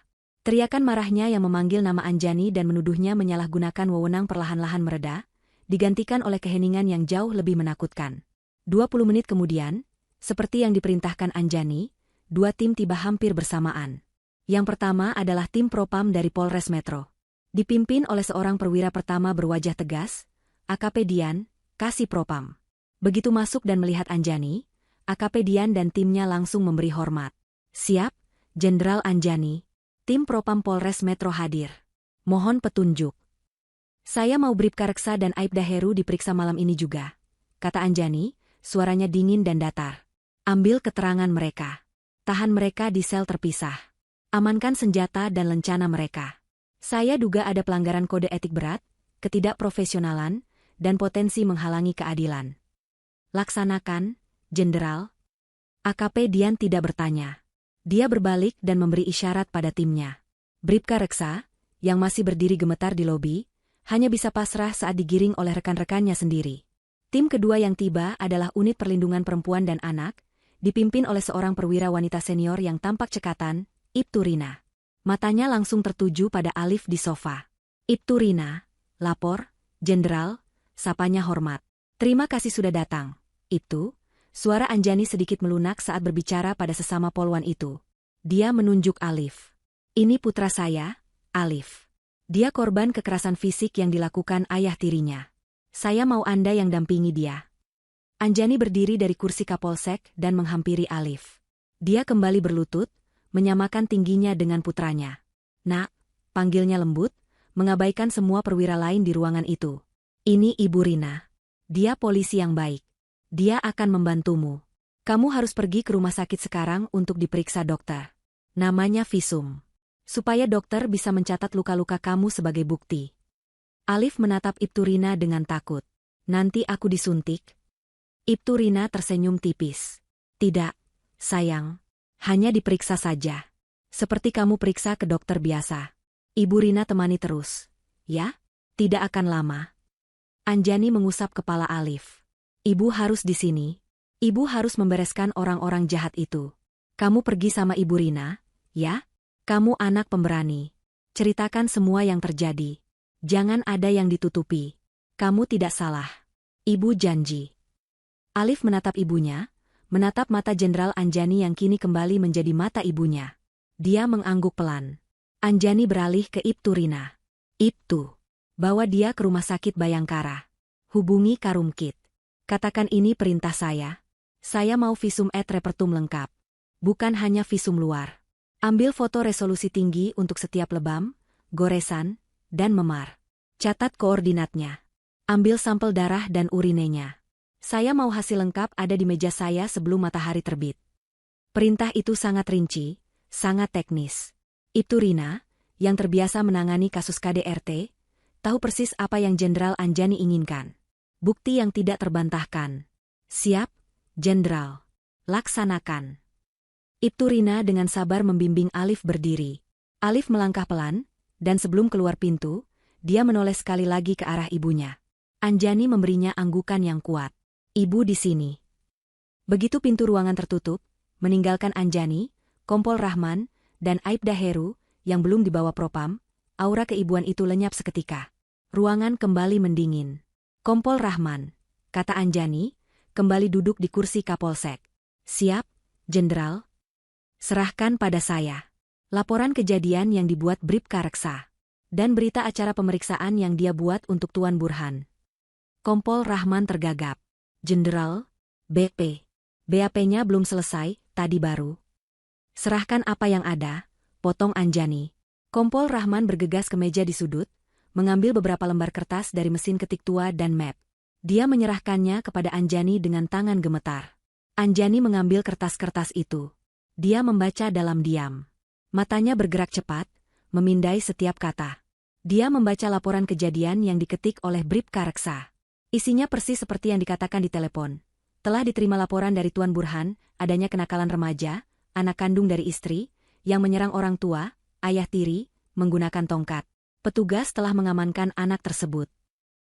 Teriakan marahnya yang memanggil nama Anjani dan menuduhnya menyalahgunakan wewenang perlahan-lahan mereda, digantikan oleh keheningan yang jauh lebih menakutkan. 20 menit kemudian, seperti yang diperintahkan Anjani, 2 tim tiba hampir bersamaan. Yang pertama adalah tim Propam dari Polres Metro. Dipimpin oleh seorang perwira pertama berwajah tegas, AKP Dian, Kasih Propam. Begitu masuk dan melihat Anjani, AKP Dian dan timnya langsung memberi hormat. Siap, Jenderal Anjani. Tim Propam Polres Metro hadir. Mohon petunjuk. Saya mau Bribka Reksa dan Aibda Heru diperiksa malam ini juga, kata Anjani, suaranya dingin dan datar. Ambil keterangan mereka. Tahan mereka di sel terpisah. Amankan senjata dan lencana mereka. Saya duga ada pelanggaran kode etik berat, ketidakprofesionalan, dan potensi menghalangi keadilan. Laksanakan, Jenderal. AKP Dian tidak bertanya. Dia berbalik dan memberi isyarat pada timnya. Bribka Reksa, yang masih berdiri gemetar di lobi, hanya bisa pasrah saat digiring oleh rekan-rekannya sendiri. Tim kedua yang tiba adalah Unit Perlindungan Perempuan dan Anak, dipimpin oleh seorang perwira wanita senior yang tampak cekatan, Ibtu Rina. Matanya langsung tertuju pada Alif di sofa. Ibtu Rina, lapor, Jenderal, sapanya hormat. Terima kasih sudah datang. Ibtu, suara Anjani sedikit melunak saat berbicara pada sesama polwan itu. Dia menunjuk Alif. Ini putra saya, Alif. Dia korban kekerasan fisik yang dilakukan ayah tirinya. Saya mau Anda yang dampingi dia. Anjani berdiri dari kursi Kapolsek dan menghampiri Alif. Dia kembali berlutut, menyamakan tingginya dengan putranya. Nak, panggilnya lembut, mengabaikan semua perwira lain di ruangan itu. Ini Ibu Rina. Dia polisi yang baik. Dia akan membantumu. Kamu harus pergi ke rumah sakit sekarang untuk diperiksa dokter. Namanya visum. Supaya dokter bisa mencatat luka-luka kamu sebagai bukti. Alif menatap Ibtu Rina dengan takut. Nanti aku disuntik? Ibtu Rina tersenyum tipis. Tidak, sayang. Hanya diperiksa saja. Seperti kamu periksa ke dokter biasa. Ibu Rina temani terus. Ya? Tidak akan lama. Anjani mengusap kepala Alif. Ibu harus di sini. Ibu harus membereskan orang-orang jahat itu. Kamu pergi sama Ibu Rina, ya? Kamu anak pemberani. Ceritakan semua yang terjadi. Jangan ada yang ditutupi. Kamu tidak salah. Ibu janji. Alif menatap ibunya, menatap mata Jenderal Anjani yang kini kembali menjadi mata ibunya. Dia mengangguk pelan. Anjani beralih ke Ibtu Rina. Ibtu, bawa dia ke rumah sakit Bayangkara. Hubungi Karumkit. Katakan ini perintah saya. Saya mau visum et repertum lengkap. Bukan hanya visum luar. Ambil foto resolusi tinggi untuk setiap lebam, goresan, dan memar. Catat koordinatnya. Ambil sampel darah dan urinenya. Saya mau hasil lengkap ada di meja saya sebelum matahari terbit. Perintah itu sangat rinci, sangat teknis. Ibtu Rina, yang terbiasa menangani kasus KDRT, tahu persis apa yang Jenderal Anjani inginkan. Bukti yang tidak terbantahkan. Siap, Jenderal. Laksanakan. Ibtu Rina dengan sabar membimbing Alif berdiri. Alif melangkah pelan, dan sebelum keluar pintu, dia menoleh sekali lagi ke arah ibunya. Anjani memberinya anggukan yang kuat. Ibu di sini. Begitu pintu ruangan tertutup, meninggalkan Anjani, Kompol Rahman, dan Aibda Heru, yang belum dibawa Propam, aura keibuan itu lenyap seketika. Ruangan kembali mendingin. Kompol Rahman, kata Anjani, kembali duduk di kursi Kapolsek. Siap, Jenderal. Serahkan pada saya. Laporan kejadian yang dibuat Bribka Reksa. Dan berita acara pemeriksaan yang dia buat untuk Tuan Burhan. Kompol Rahman tergagap. Jenderal, BP. BAP-nya belum selesai, tadi baru. Serahkan apa yang ada, potong Anjani. Kompol Rahman bergegas ke meja di sudut, mengambil beberapa lembar kertas dari mesin ketik tua dan map. Dia menyerahkannya kepada Anjani dengan tangan gemetar. Anjani mengambil kertas-kertas itu. Dia membaca dalam diam. Matanya bergerak cepat, memindai setiap kata. Dia membaca laporan kejadian yang diketik oleh Bribka Reksa. Isinya persis seperti yang dikatakan di telepon. Telah diterima laporan dari Tuan Burhan, adanya kenakalan remaja, anak kandung dari istri, yang menyerang orang tua, ayah tiri, menggunakan tongkat. Petugas telah mengamankan anak tersebut.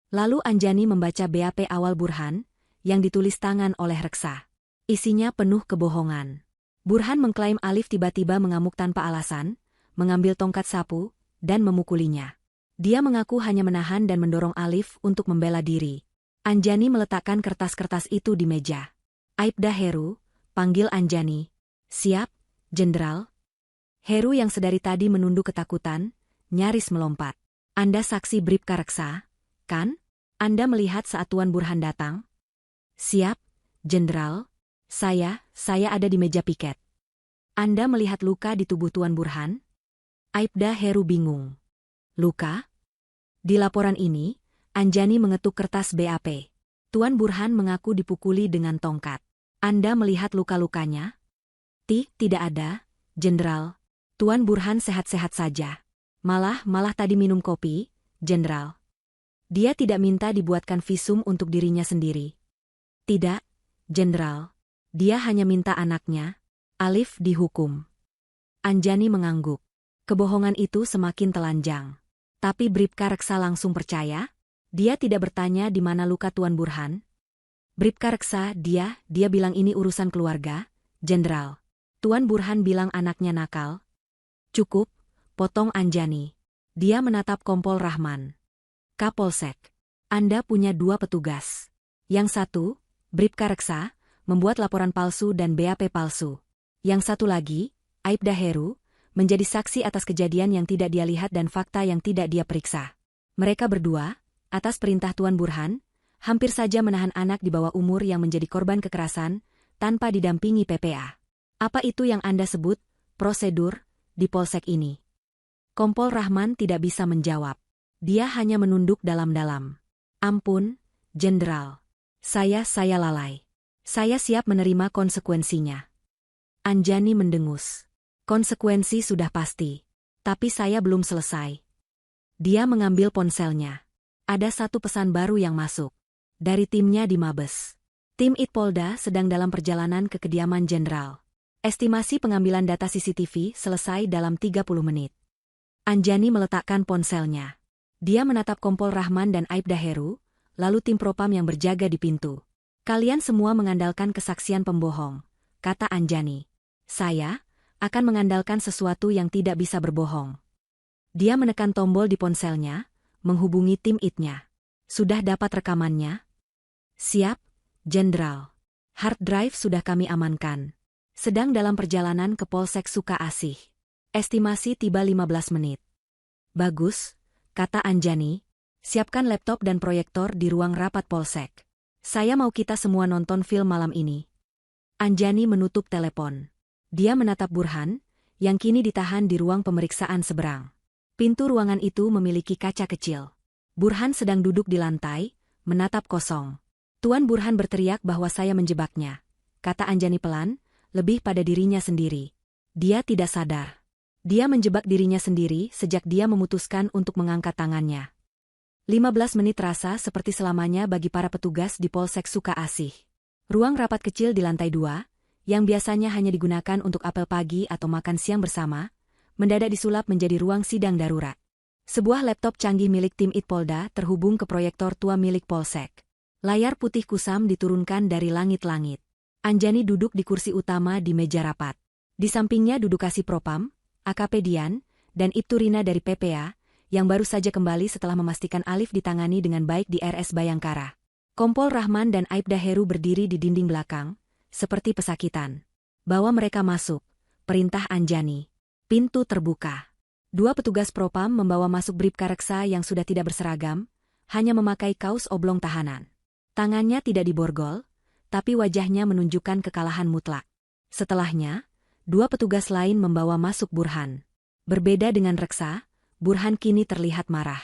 Lalu Anjani membaca BAP awal Burhan, yang ditulis tangan oleh Reksa. Isinya penuh kebohongan. Burhan mengklaim Alif tiba-tiba mengamuk tanpa alasan, mengambil tongkat sapu, dan memukulinya. Dia mengaku hanya menahan dan mendorong Alif untuk membela diri. Anjani meletakkan kertas-kertas itu di meja. Aibda Heru, panggil Anjani. Siap, Jenderal. Heru yang sedari tadi menunduk ketakutan, nyaris melompat. Anda saksi Bribka Reksa, kan? Anda melihat saat Tuan Burhan datang? Siap, Jenderal. Saya ada di meja piket. Anda melihat luka di tubuh Tuan Burhan? Aibda Heru bingung. Luka? Di laporan ini, Anjani mengetuk kertas BAP. Tuan Burhan mengaku dipukuli dengan tongkat. Anda melihat luka-lukanya? Tidak ada, Jenderal. Tuan Burhan sehat-sehat saja. Malah tadi minum kopi, Jenderal. Dia tidak minta dibuatkan visum untuk dirinya sendiri. Tidak, Jenderal. Dia hanya minta anaknya, Alif, dihukum. Anjani mengangguk. Kebohongan itu semakin telanjang. Tapi Bribka Reksa langsung percaya. Dia tidak bertanya di mana luka Tuan Burhan. Bribka Reksa, dia bilang ini urusan keluarga, Jenderal. Tuan Burhan bilang anaknya nakal. Cukup, potong Anjani. Dia menatap Kompol Rahman. Kapolsek, Anda punya 2 petugas. Yang satu, Bribka Reksa, membuat laporan palsu dan BAP palsu. Yang satu lagi, Aibda Heru, menjadi saksi atas kejadian yang tidak dia lihat dan fakta yang tidak dia periksa. Mereka berdua, atas perintah Tuan Burhan, hampir saja menahan anak di bawah umur yang menjadi korban kekerasan, tanpa didampingi PPA. Apa itu yang Anda sebut, prosedur, di polsek ini? Kompol Rahman tidak bisa menjawab. Dia hanya menunduk dalam-dalam. Ampun, Jenderal. Saya lalai. Saya siap menerima konsekuensinya. Anjani mendengus. Konsekuensi sudah pasti. Tapi saya belum selesai. Dia mengambil ponselnya. Ada satu pesan baru yang masuk. Dari timnya di Mabes. Tim Itpolda sedang dalam perjalanan ke kediaman Jenderal. Estimasi pengambilan data CCTV selesai dalam 30 menit. Anjani meletakkan ponselnya. Dia menatap Kompol Rahman dan Aibda Heru, lalu tim propam yang berjaga di pintu. Kalian semua mengandalkan kesaksian pembohong, kata Anjani. Saya akan mengandalkan sesuatu yang tidak bisa berbohong. Dia menekan tombol di ponselnya, menghubungi tim IT-nya. Sudah dapat rekamannya? Siap, Jenderal. Hard drive sudah kami amankan. Sedang dalam perjalanan ke Polsek Suka Asih. Estimasi tiba 15 menit. Bagus, kata Anjani. Siapkan laptop dan proyektor di ruang rapat Polsek. Saya mau kita semua nonton film malam ini. Anjani menutup telepon. Dia menatap Burhan, yang kini ditahan di ruang pemeriksaan seberang. Pintu ruangan itu memiliki kaca kecil. Burhan sedang duduk di lantai, menatap kosong. Tuan Burhan berteriak bahwa saya menjebaknya, kata Anjani pelan, lebih pada dirinya sendiri. Dia tidak sadar. Dia menjebak dirinya sendiri sejak dia memutuskan untuk mengangkat tangannya. 15 menit terasa seperti selamanya bagi para petugas di Polsek Suka Asih. Ruang rapat kecil di lantai 2, yang biasanya hanya digunakan untuk apel pagi atau makan siang bersama, mendadak disulap menjadi ruang sidang darurat. Sebuah laptop canggih milik tim Itpolda terhubung ke proyektor tua milik Polsek. Layar putih kusam diturunkan dari langit-langit. Anjani duduk di kursi utama di meja rapat. Di sampingnya duduk Kasipropam, AKP Dian, dan Ibtu Rina dari PPA, yang baru saja kembali setelah memastikan Alif ditangani dengan baik di RS Bayangkara. Kompol Rahman dan Aibda Heru berdiri di dinding belakang, seperti pesakitan. Bawa mereka masuk, perintah Anjani. Pintu terbuka. 2 petugas propam membawa masuk Bribka Reksa yang sudah tidak berseragam, hanya memakai kaos oblong tahanan. Tangannya tidak diborgol, tapi wajahnya menunjukkan kekalahan mutlak. Setelahnya, 2 petugas lain membawa masuk Burhan. Berbeda dengan Reksa, Burhan kini terlihat marah.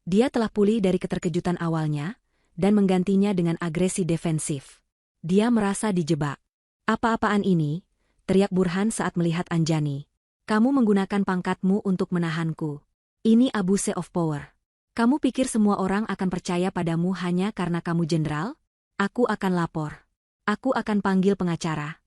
Dia telah pulih dari keterkejutan awalnya, dan menggantinya dengan agresi defensif. Dia merasa dijebak. Apa-apaan ini? Teriak Burhan saat melihat Anjani. Kamu menggunakan pangkatmu untuk menahanku. Ini abuse of power. Kamu pikir semua orang akan percaya padamu hanya karena kamu jenderal? Aku akan lapor. Aku akan panggil pengacara.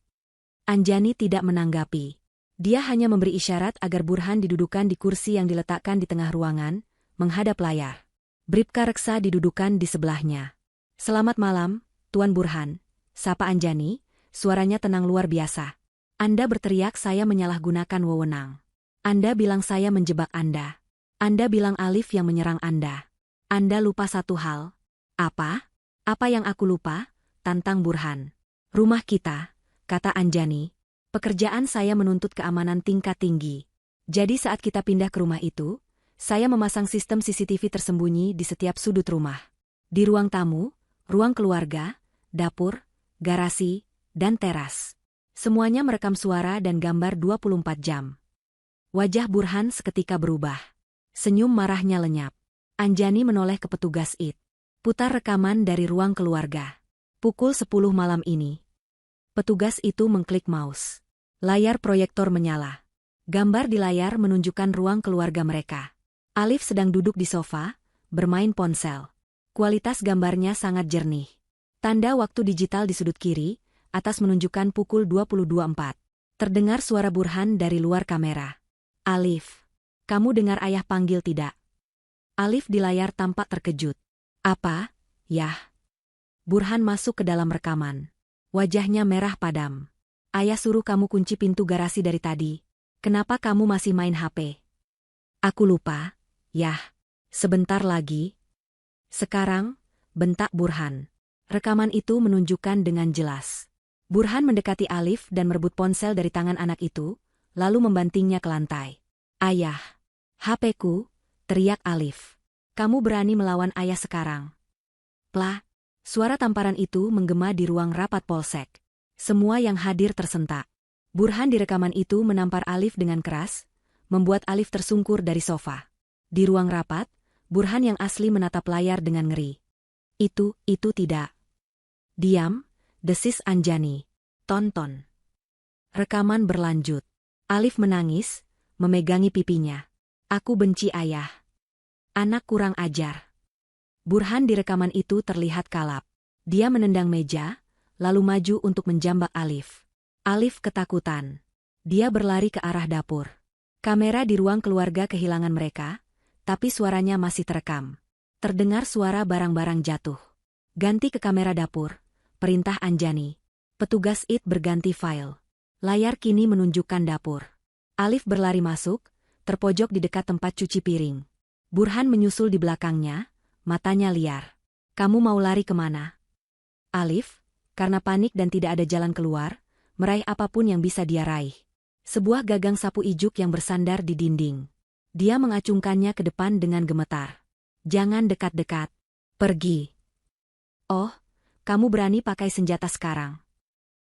Anjani tidak menanggapi. Dia hanya memberi isyarat agar Burhan didudukan di kursi yang diletakkan di tengah ruangan, menghadap layar. Bribka Reksa didudukan di sebelahnya. Selamat malam, Tuan Burhan. Sapa Anjani, suaranya tenang luar biasa. Anda berteriak saya menyalahgunakan wewenang. Anda bilang saya menjebak Anda. Anda bilang Alif yang menyerang Anda. Anda lupa satu hal. Apa? Apa yang aku lupa? Tantang Burhan. Rumah kita, kata Anjani. Pekerjaan saya menuntut keamanan tingkat tinggi. Jadi saat kita pindah ke rumah itu, saya memasang sistem CCTV tersembunyi di setiap sudut rumah. Di ruang tamu, ruang keluarga, dapur, garasi, dan teras. Semuanya merekam suara dan gambar 24 jam. Wajah Burhan seketika berubah. Senyum marahnya lenyap. Anjani menoleh ke petugas IT. Putar rekaman dari ruang keluarga. Pukul 10 malam ini. Petugas itu mengklik mouse. Layar proyektor menyala. Gambar di layar menunjukkan ruang keluarga mereka. Alif sedang duduk di sofa, bermain ponsel. Kualitas gambarnya sangat jernih. Tanda waktu digital di sudut kiri, atas menunjukkan pukul 22.04. Terdengar suara Burhan dari luar kamera. Alif, kamu dengar ayah panggil tidak? Alif di layar tampak terkejut. Apa? Yah. Burhan masuk ke dalam rekaman. Wajahnya merah padam. Ayah suruh kamu kunci pintu garasi dari tadi. Kenapa kamu masih main HP? Aku lupa. Yah. Sebentar lagi. Sekarang, bentak Burhan. Rekaman itu menunjukkan dengan jelas. Burhan mendekati Alif dan merebut ponsel dari tangan anak itu, lalu membantingnya ke lantai. Ayah, HP-ku, teriak Alif. Kamu berani melawan ayah sekarang. Plah, suara tamparan itu menggema di ruang rapat polsek. Semua yang hadir tersentak. Burhan di rekaman itu menampar Alif dengan keras, membuat Alif tersungkur dari sofa. Di ruang rapat, Burhan yang asli menatap layar dengan ngeri. Itu tidak. Diam. Desis Anjani. Tonton. Rekaman berlanjut. Alif menangis, memegangi pipinya. Aku benci ayah. Anak kurang ajar. Burhan di rekaman itu terlihat kalap. Dia menendang meja, lalu maju untuk menjambak Alif. Alif ketakutan. Dia berlari ke arah dapur. Kamera di ruang keluarga kehilangan mereka, tapi suaranya masih terekam. Terdengar suara barang-barang jatuh. Ganti ke kamera dapur. Perintah Anjani. Petugas IT berganti file. Layar kini menunjukkan dapur. Alif berlari masuk, terpojok di dekat tempat cuci piring. Burhan menyusul di belakangnya, matanya liar. Kamu mau lari kemana? Alif, karena panik dan tidak ada jalan keluar, meraih apapun yang bisa dia raih. Sebuah gagang sapu ijuk yang bersandar di dinding. Dia mengacungkannya ke depan dengan gemetar. Jangan dekat-dekat. Pergi. Oh, kamu berani pakai senjata sekarang.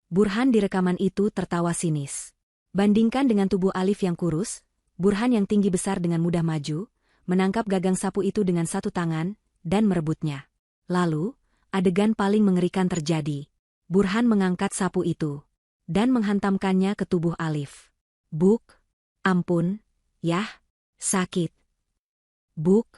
Burhan di rekaman itu tertawa sinis. Bandingkan dengan tubuh Alif yang kurus, Burhan yang tinggi besar dengan mudah maju, menangkap gagang sapu itu dengan satu tangan, dan merebutnya. Lalu, adegan paling mengerikan terjadi. Burhan mengangkat sapu itu, dan menghantamkannya ke tubuh Alif. Buk, ampun, yah, sakit. Buk,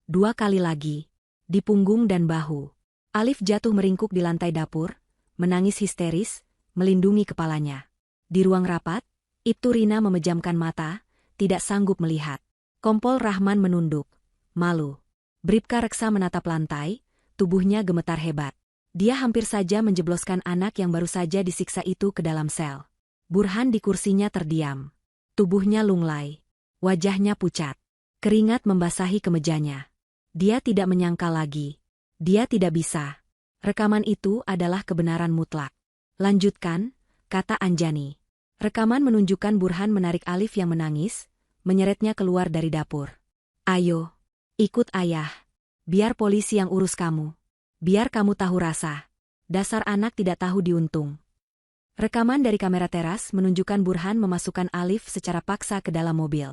dua kali lagi, di punggung dan bahu. Alif jatuh meringkuk di lantai dapur, menangis histeris, melindungi kepalanya. Di ruang rapat, Ibtu Rina memejamkan mata, tidak sanggup melihat. Kompol Rahman menunduk, malu. Bribka Reksa menatap lantai, tubuhnya gemetar hebat. Dia hampir saja menjebloskan anak yang baru saja disiksa itu ke dalam sel. Burhan di kursinya terdiam. Tubuhnya lunglai. Wajahnya pucat. Keringat membasahi kemejanya. Dia tidak menyangka lagi. Dia tidak bisa. Rekaman itu adalah kebenaran mutlak. Lanjutkan, kata Anjani. Rekaman menunjukkan Burhan menarik Alif yang menangis, menyeretnya keluar dari dapur. Ayo, ikut ayah. Biar polisi yang urus kamu. Biar kamu tahu rasa. Dasar anak tidak tahu diuntung. Rekaman dari kamera teras menunjukkan Burhan memasukkan Alif secara paksa ke dalam mobil.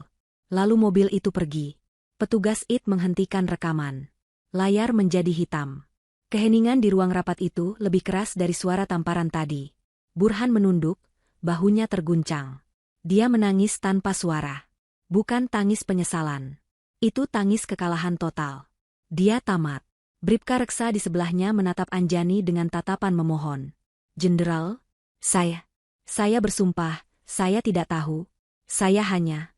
Lalu mobil itu pergi. Petugas IT menghentikan rekaman. Layar menjadi hitam. Keheningan di ruang rapat itu lebih keras dari suara tamparan tadi. Burhan menunduk, bahunya terguncang. Dia menangis tanpa suara. Bukan tangis penyesalan. Itu tangis kekalahan total. Dia tamat. Bribka Reksa di sebelahnya menatap Anjani dengan tatapan memohon. "Jenderal, saya bersumpah, saya tidak tahu. Saya hanya..."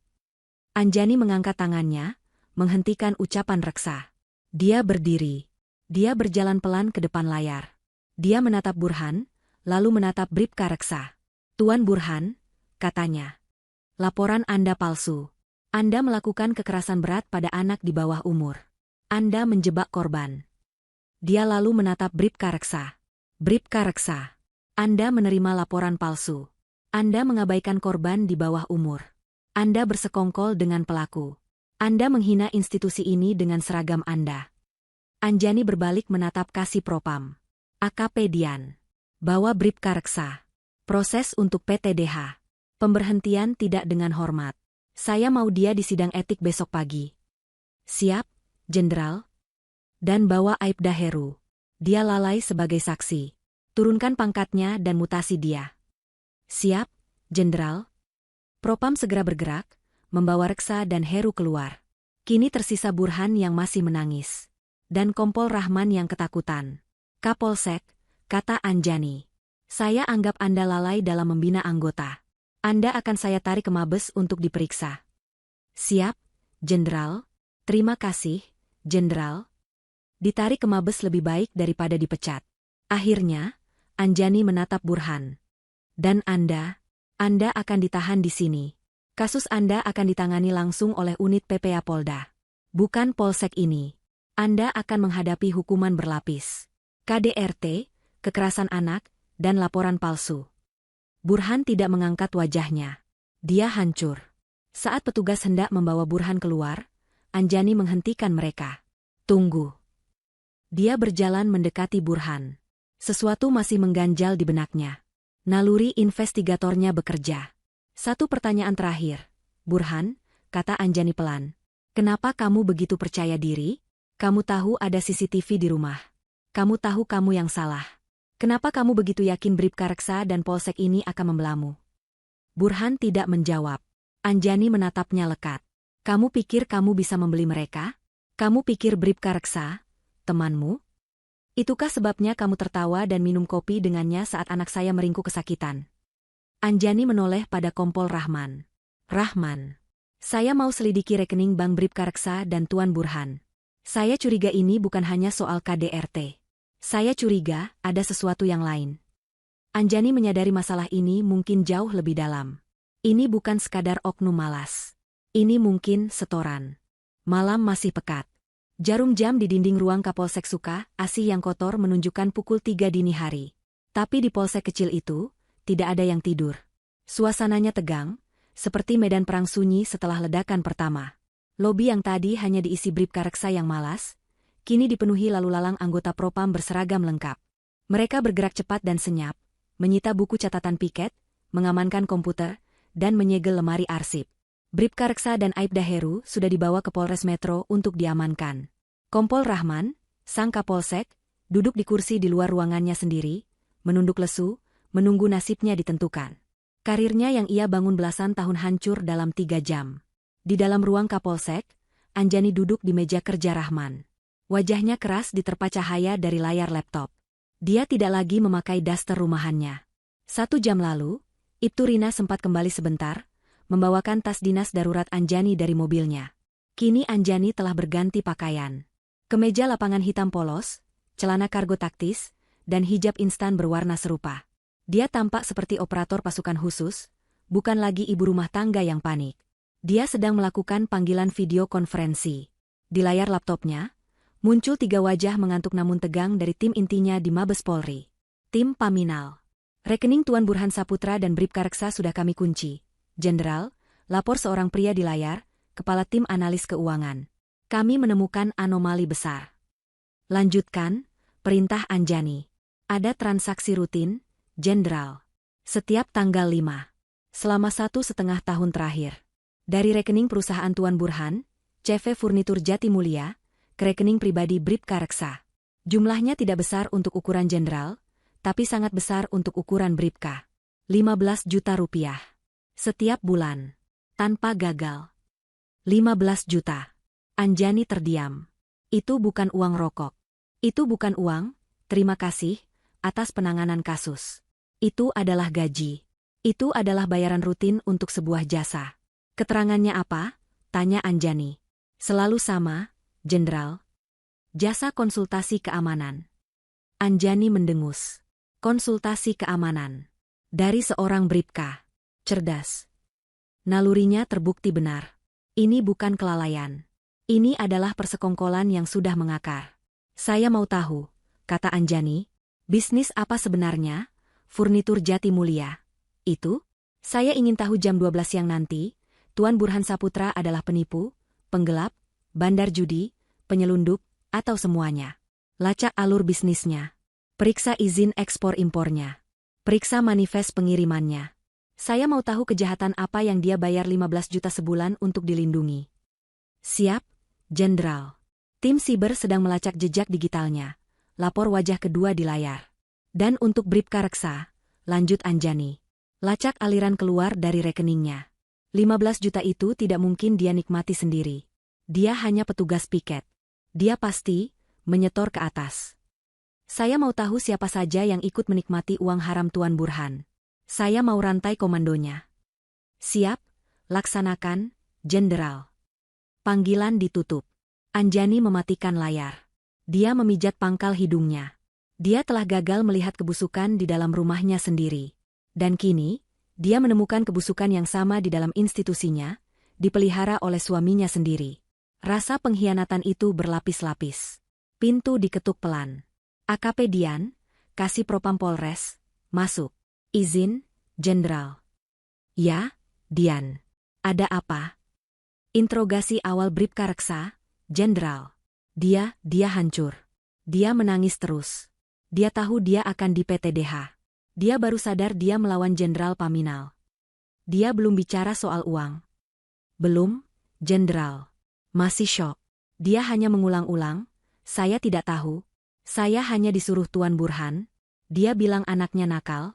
Anjani mengangkat tangannya, menghentikan ucapan Reksa. Dia berdiri. Dia berjalan pelan ke depan layar. Dia menatap Burhan, lalu menatap Bribka Reksa. "Tuan Burhan," katanya. "Laporan Anda palsu. Anda melakukan kekerasan berat pada anak di bawah umur. Anda menjebak korban." Dia lalu menatap Bribka Reksa. "Bribka Reksa, Anda menerima laporan palsu. Anda mengabaikan korban di bawah umur. Anda bersekongkol dengan pelaku. Anda menghina institusi ini dengan seragam Anda." Anjani berbalik menatap Kasih Propam. "AKP Dian. Bawa Bribka Reksa. Proses untuk PTDH. Pemberhentian tidak dengan hormat. Saya mau dia di sidang etik besok pagi." "Siap, Jenderal." "Dan bawa Aibda Heru. Dia lalai sebagai saksi. Turunkan pangkatnya dan mutasi dia." "Siap, Jenderal." Propam segera bergerak, membawa Reksa dan Heru keluar. Kini tersisa Burhan yang masih menangis. Dan Kompol Rahman yang ketakutan. "Kapolsek," kata Anjani. "Saya anggap Anda lalai dalam membina anggota. Anda akan saya tarik ke Mabes untuk diperiksa." "Siap, Jenderal." "Terima kasih, Jenderal." Ditarik ke Mabes lebih baik daripada dipecat. Akhirnya, Anjani menatap Burhan. "Dan Anda akan ditahan di sini. Kasus Anda akan ditangani langsung oleh unit PPA Polda. Bukan Polsek ini. Anda akan menghadapi hukuman berlapis. KDRT, kekerasan anak, dan laporan palsu." Burhan tidak mengangkat wajahnya. Dia hancur. Saat petugas hendak membawa Burhan keluar, Anjani menghentikan mereka. "Tunggu." Dia berjalan mendekati Burhan. Sesuatu masih mengganjal di benaknya. Naluri investigatornya bekerja. "Satu pertanyaan terakhir. Burhan," kata Anjani pelan. "Kenapa kamu begitu percaya diri? Kamu tahu ada CCTV di rumah. Kamu tahu kamu yang salah. Kenapa kamu begitu yakin Bribka Reksa dan Polsek ini akan membelamu?" Burhan tidak menjawab. Anjani menatapnya lekat. "Kamu pikir kamu bisa membeli mereka? Kamu pikir Bribka Reksa temanmu? Itukah sebabnya kamu tertawa dan minum kopi dengannya saat anak saya meringkuk kesakitan?" Anjani menoleh pada Kompol Rahman. "Rahman, saya mau selidiki rekening Bank Bribka Reksa dan Tuan Burhan. Saya curiga ini bukan hanya soal KDRT. Saya curiga ada sesuatu yang lain." Anjani menyadari masalah ini mungkin jauh lebih dalam. Ini bukan sekadar oknum malas. Ini mungkin setoran. Malam masih pekat. Jarum jam di dinding ruang Kapolsek Suka, Asih yang kotor menunjukkan pukul 3 dini hari. Tapi di polsek kecil itu, tidak ada yang tidur. Suasananya tegang, seperti medan perang sunyi setelah ledakan pertama. Lobi yang tadi hanya diisi Bribka Reksa yang malas, kini dipenuhi lalu lalang anggota Propam berseragam lengkap. Mereka bergerak cepat dan senyap, menyita buku catatan piket, mengamankan komputer, dan menyegel lemari arsip. Bribka Reksa dan Aibda Heru sudah dibawa ke Polres Metro untuk diamankan. Kompol Rahman, sang Kapolsek, duduk di kursi di luar ruangannya sendiri, menunduk lesu, menunggu nasibnya ditentukan. Karirnya yang ia bangun belasan tahun hancur dalam 3 jam. Di dalam ruang Kapolsek, Anjani duduk di meja kerja Rahman. Wajahnya keras diterpa cahaya dari layar laptop. Dia tidak lagi memakai daster rumahannya. 1 jam lalu, Ibtu Rina sempat kembali sebentar, membawakan tas dinas darurat Anjani dari mobilnya. Kini Anjani telah berganti pakaian. Kemeja lapangan hitam polos, celana kargo taktis, dan hijab instan berwarna serupa. Dia tampak seperti operator pasukan khusus, bukan lagi ibu rumah tangga yang panik. Dia sedang melakukan panggilan video konferensi. Di layar laptopnya, muncul 3 wajah mengantuk namun tegang dari tim intinya di Mabes Polri. "Tim Paminal. Rekening Tuan Burhan Saputra dan Bribka Reksa sudah kami kunci. Jenderal," lapor seorang pria di layar, kepala tim analis keuangan. "Kami menemukan anomali besar." "Lanjutkan," perintah Anjani. "Ada transaksi rutin, Jenderal. Setiap tanggal 5. Selama 1,5 tahun terakhir. Dari rekening perusahaan Tuan Burhan, CV Furnitur Jatimulya, ke rekening pribadi Bribka Reksa. Jumlahnya tidak besar untuk ukuran jenderal, tapi sangat besar untuk ukuran Bribka. 15 juta rupiah. Setiap bulan. Tanpa gagal. 15 juta. Anjani terdiam. Itu bukan uang rokok. Itu bukan uang, terima kasih, atas penanganan kasus. Itu adalah gaji. Itu adalah bayaran rutin untuk sebuah jasa. Keterangannya apa? Tanya Anjani. Selalu sama, Jenderal. Jasa konsultasi keamanan. Anjani mendengus. Konsultasi keamanan. Dari seorang Bribka. Cerdas. Nalurinya terbukti benar. Ini bukan kelalaian. Ini adalah persekongkolan yang sudah mengakar. Saya mau tahu, kata Anjani, bisnis apa sebenarnya? Furnitur Jatimulya. Itu? Saya ingin tahu jam 12 siang nanti, Tuan Burhan Saputra adalah penipu, penggelap, bandar judi, penyelundup, atau semuanya. Lacak alur bisnisnya. Periksa izin ekspor-impornya. Periksa manifest pengirimannya. Saya mau tahu kejahatan apa yang dia bayar 15 juta sebulan untuk dilindungi. Siap, Jenderal. Tim siber sedang melacak jejak digitalnya. Lapor wajah kedua di layar. Dan untuk Bribka Reksa, lanjut Anjani. Lacak aliran keluar dari rekeningnya. 15 juta itu tidak mungkin dia nikmati sendiri. Dia hanya petugas piket. Dia pasti menyetor ke atas. Saya mau tahu siapa saja yang ikut menikmati uang haram Tuan Burhan. Saya mau rantai komandonya. Siap, laksanakan, Jenderal. Panggilan ditutup. Anjani mematikan layar. Dia memijat pangkal hidungnya. Dia telah gagal melihat kebusukan di dalam rumahnya sendiri. Dan kini, dia menemukan kebusukan yang sama di dalam institusinya, dipelihara oleh suaminya sendiri. Rasa pengkhianatan itu berlapis-lapis. Pintu diketuk pelan. AKP Dian, Kasih Propam Polres, masuk. Izin, Jenderal. Ya, Dian. Ada apa? Interogasi awal Bribka Reksa, Jenderal. Dia hancur. Dia menangis terus. Dia tahu dia akan di PTDH. Dia baru sadar dia melawan Jenderal Paminal. Dia belum bicara soal uang. Belum, Jenderal. Masih syok. Dia hanya mengulang-ulang, saya tidak tahu. Saya hanya disuruh Tuan Burhan. Dia bilang anaknya nakal.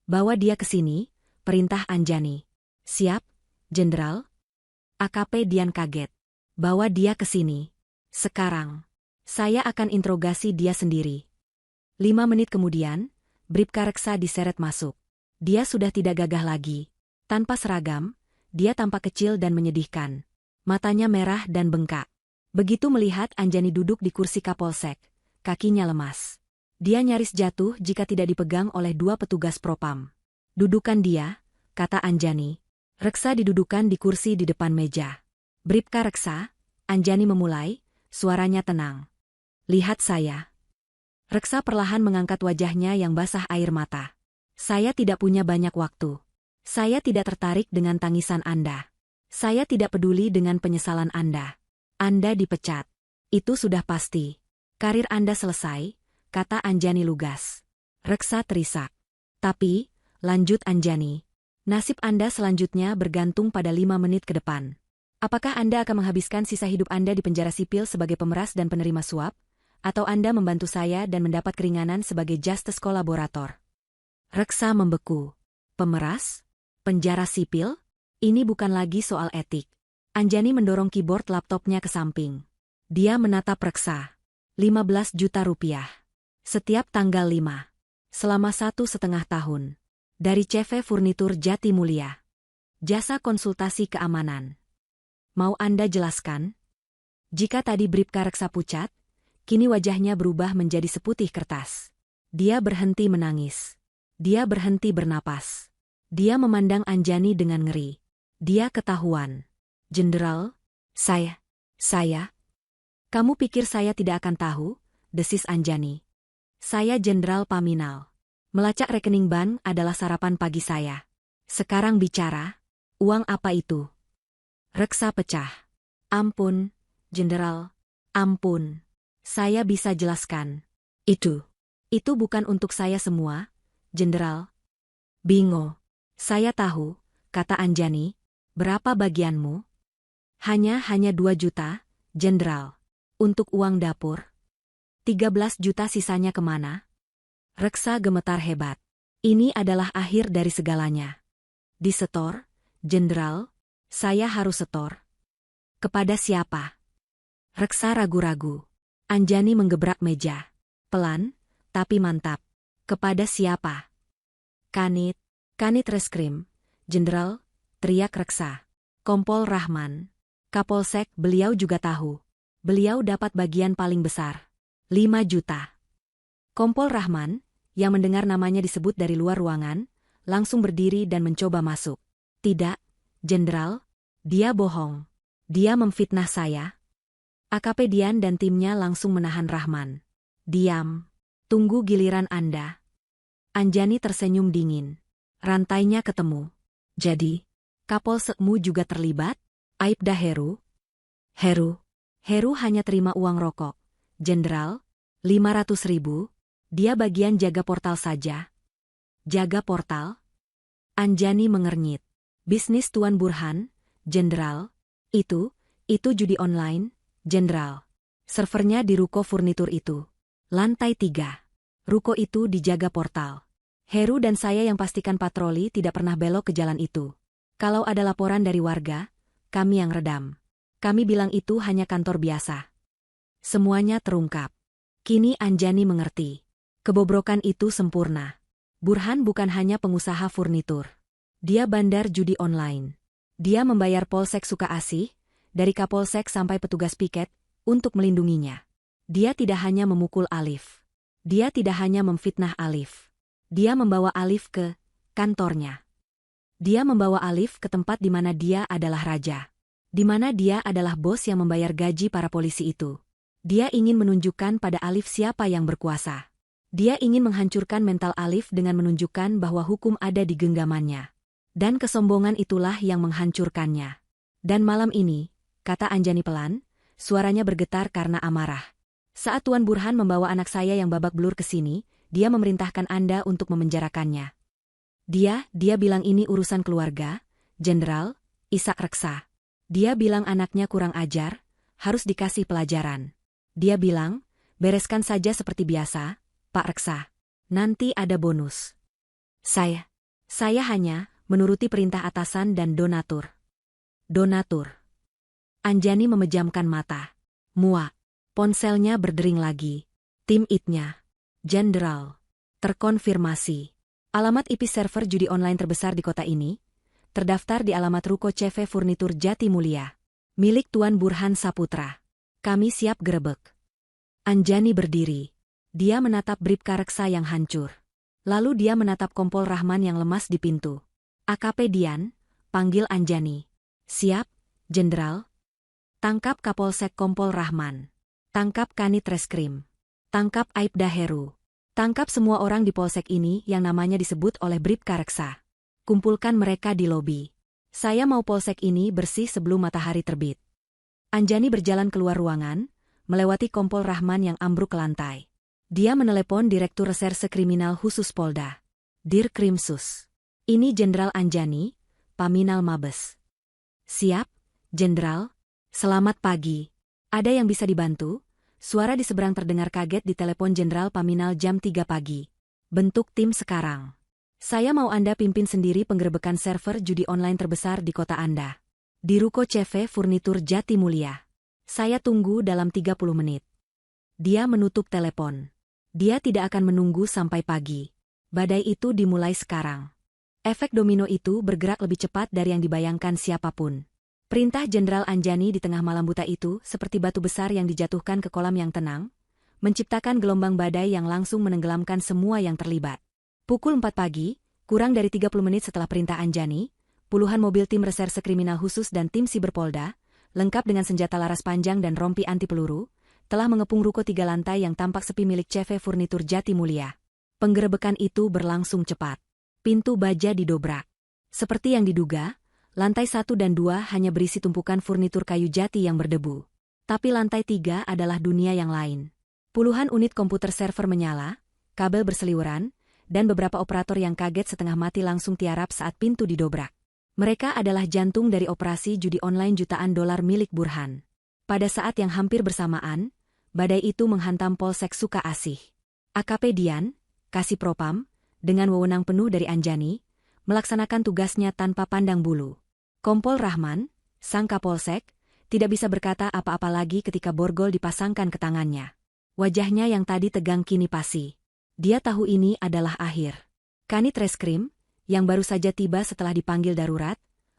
Bawa dia ke sini, perintah Anjani. Siap, Jenderal. AKP Dian kaget. Bawa dia ke sini. Sekarang. Saya akan interogasi dia sendiri. 5 menit kemudian, Bribka Reksa diseret masuk. Dia sudah tidak gagah lagi. Tanpa seragam, dia tampak kecil dan menyedihkan. Matanya merah dan bengkak. Begitu melihat Anjani duduk di kursi Kapolsek, kakinya lemas. Dia nyaris jatuh jika tidak dipegang oleh 2 petugas propam. Dudukan dia, kata Anjani. Reksa didudukan di kursi di depan meja. Bribka Reksa, Anjani memulai, suaranya tenang. Lihat saya. Reksa perlahan mengangkat wajahnya yang basah air mata. Saya tidak punya banyak waktu. Saya tidak tertarik dengan tangisan Anda. Saya tidak peduli dengan penyesalan Anda. Anda dipecat. Itu sudah pasti. Karir Anda selesai, kata Anjani lugas. Reksa terisak. Tapi, lanjut Anjani, nasib Anda selanjutnya bergantung pada 5 menit ke depan. Apakah Anda akan menghabiskan sisa hidup Anda di penjara sipil sebagai pemeras dan penerima suap? Atau Anda membantu saya dan mendapat keringanan sebagai justice kolaborator? Reksa membeku. Pemeras? Penjara sipil? Ini bukan lagi soal etik. Anjani mendorong keyboard laptopnya ke samping. Dia menatap Reksa. 15 juta rupiah. Setiap tanggal 5. Selama 1,5 tahun. Dari CV Furnitur Jatimulya. Jasa konsultasi keamanan. Mau Anda jelaskan? Jika tadi Bribka Reksa pucat, kini wajahnya berubah menjadi seputih kertas. Dia berhenti menangis. Dia berhenti bernapas. Dia memandang Anjani dengan ngeri. Dia ketahuan. Jenderal, saya. Kamu pikir saya tidak akan tahu? Desis Anjani. Saya Jenderal Paminal. Melacak rekening bank adalah sarapan pagi saya. Sekarang bicara, uang apa itu? Reksa pecah. Ampun, Jenderal, ampun. Saya bisa jelaskan. Itu bukan untuk saya semua, Jenderal. Bingo. Saya tahu, kata Anjani. Berapa bagianmu? Hanya 2 juta, Jenderal. Untuk uang dapur. 13 juta sisanya kemana? Reksa gemetar hebat. Ini adalah akhir dari segalanya. Disetor, Jenderal. Saya harus setor. Kepada siapa? Reksa ragu-ragu. Anjani menggebrak meja. Pelan, tapi mantap. Kepada siapa? Kanit Reskrim, Jenderal, teriak Reksa. Kompol Rahman. Kapolsek, beliau juga tahu. Beliau dapat bagian paling besar. 5 juta. Kompol Rahman, yang mendengar namanya disebut dari luar ruangan, langsung berdiri dan mencoba masuk. Tidak, Jenderal, dia bohong. Dia memfitnah saya. AKP Dian dan timnya langsung menahan Rahman. Diam. Tunggu giliran Anda. Anjani tersenyum dingin. Rantainya ketemu. Jadi, Kapolsekmu juga terlibat? Aibda Heru. Heru hanya terima uang rokok. Jenderal, 500.000. Dia bagian jaga portal saja. Jaga portal? Anjani mengernyit. Bisnis Tuan Burhan, Jenderal. Itu judi online, Jenderal. Servernya di ruko furnitur itu. Lantai 3. Ruko itu dijaga portal. Heru dan saya yang pastikan patroli tidak pernah belok ke jalan itu. Kalau ada laporan dari warga, kami yang redam. Kami bilang itu hanya kantor biasa. Semuanya terungkap. Kini Anjani mengerti. Kebobrokan itu sempurna. Burhan bukan hanya pengusaha furnitur. Dia bandar judi online. Dia membayar Polsek Sukaasih, dari Kapolsek sampai petugas piket, untuk melindunginya. Dia tidak hanya memukul Alif. Dia tidak hanya memfitnah Alif. Dia membawa Alif ke kantornya. Dia membawa Alif ke tempat di mana dia adalah raja. Di mana dia adalah bos yang membayar gaji para polisi itu. Dia ingin menunjukkan pada Alif siapa yang berkuasa. Dia ingin menghancurkan mental Alif dengan menunjukkan bahwa hukum ada di genggamannya. Dan kesombongan itulah yang menghancurkannya. Dan malam ini, kata Anjani pelan, suaranya bergetar karena amarah. Saat Tuan Burhan membawa anak saya yang babak belur ke sini, dia memerintahkan Anda untuk memenjarakannya. Dia bilang ini urusan keluarga, Jenderal, Ishak Reksa. Dia bilang anaknya kurang ajar, harus dikasih pelajaran. Dia bilang, bereskan saja seperti biasa, Pak Reksa. Nanti ada bonus. Saya hanya menuruti perintah atasan dan donatur. Donatur. Anjani memejamkan mata. Muak. Ponselnya berdering lagi. Tim IT-nya. Jenderal. Terkonfirmasi. Alamat IP server judi online terbesar di kota ini. Terdaftar di alamat Ruko CV Furnitur Jati Mulia. Milik Tuan Burhan Saputra. Kami siap gerebek. Anjani berdiri. Dia menatap Bribka Reksa yang hancur. Lalu dia menatap Kompol Rahman yang lemas di pintu. AKP Dian, panggil Anjani. Siap, Jenderal. Tangkap Kapolsek Kompol Rahman. Tangkap Kanit Reskrim. Tangkap Aibda Heru. Tangkap semua orang di polsek ini yang namanya disebut oleh Bribka Reksa. Kumpulkan mereka di lobi. Saya mau polsek ini bersih sebelum matahari terbit. Anjani berjalan keluar ruangan, melewati Kompol Rahman yang ambruk ke lantai. Dia menelepon Direktur Reserse Kriminal Khusus Polda. Dir Krimsus. Ini Jenderal Anjani, Paminal Mabes. Siap, Jenderal. Selamat pagi. Ada yang bisa dibantu? Suara di seberang terdengar kaget di telepon Jenderal Paminal jam 3 pagi. Bentuk tim sekarang. Saya mau Anda pimpin sendiri penggerebekan server judi online terbesar di kota Anda. Di Ruko CV Furnitur Jati Mulia. Saya tunggu dalam 30 menit. Dia menutup telepon. Dia tidak akan menunggu sampai pagi. Badai itu dimulai sekarang. Efek domino itu bergerak lebih cepat dari yang dibayangkan siapapun. Perintah Jenderal Anjani di tengah malam buta itu seperti batu besar yang dijatuhkan ke kolam yang tenang, menciptakan gelombang badai yang langsung menenggelamkan semua yang terlibat. Pukul 4 pagi, kurang dari 30 menit setelah perintah Anjani, puluhan mobil tim reserse kriminal khusus dan tim siber Polda, lengkap dengan senjata laras panjang dan rompi anti peluru, telah mengepung ruko 3 lantai yang tampak sepi milik CV Furnitur Jati Mulia. Penggerebekan itu berlangsung cepat. Pintu baja didobrak. Seperti yang diduga, lantai 1 dan 2 hanya berisi tumpukan furnitur kayu jati yang berdebu. Tapi lantai 3 adalah dunia yang lain. Puluhan unit komputer server menyala, kabel berseliweran, dan beberapa operator yang kaget setengah mati langsung tiarap saat pintu didobrak. Mereka adalah jantung dari operasi judi online jutaan dolar milik Burhan. Pada saat yang hampir bersamaan, badai itu menghantam Polsek Suka Asih. AKP Dian, Kasih Propam, dengan wewenang penuh dari Anjani, melaksanakan tugasnya tanpa pandang bulu. Kompol Rahman, sang Kapolsek, tidak bisa berkata apa-apa lagi ketika borgol dipasangkan ke tangannya. Wajahnya yang tadi tegang kini pasi. Dia tahu ini adalah akhir. Kanit Reskrim, yang baru saja tiba setelah dipanggil darurat,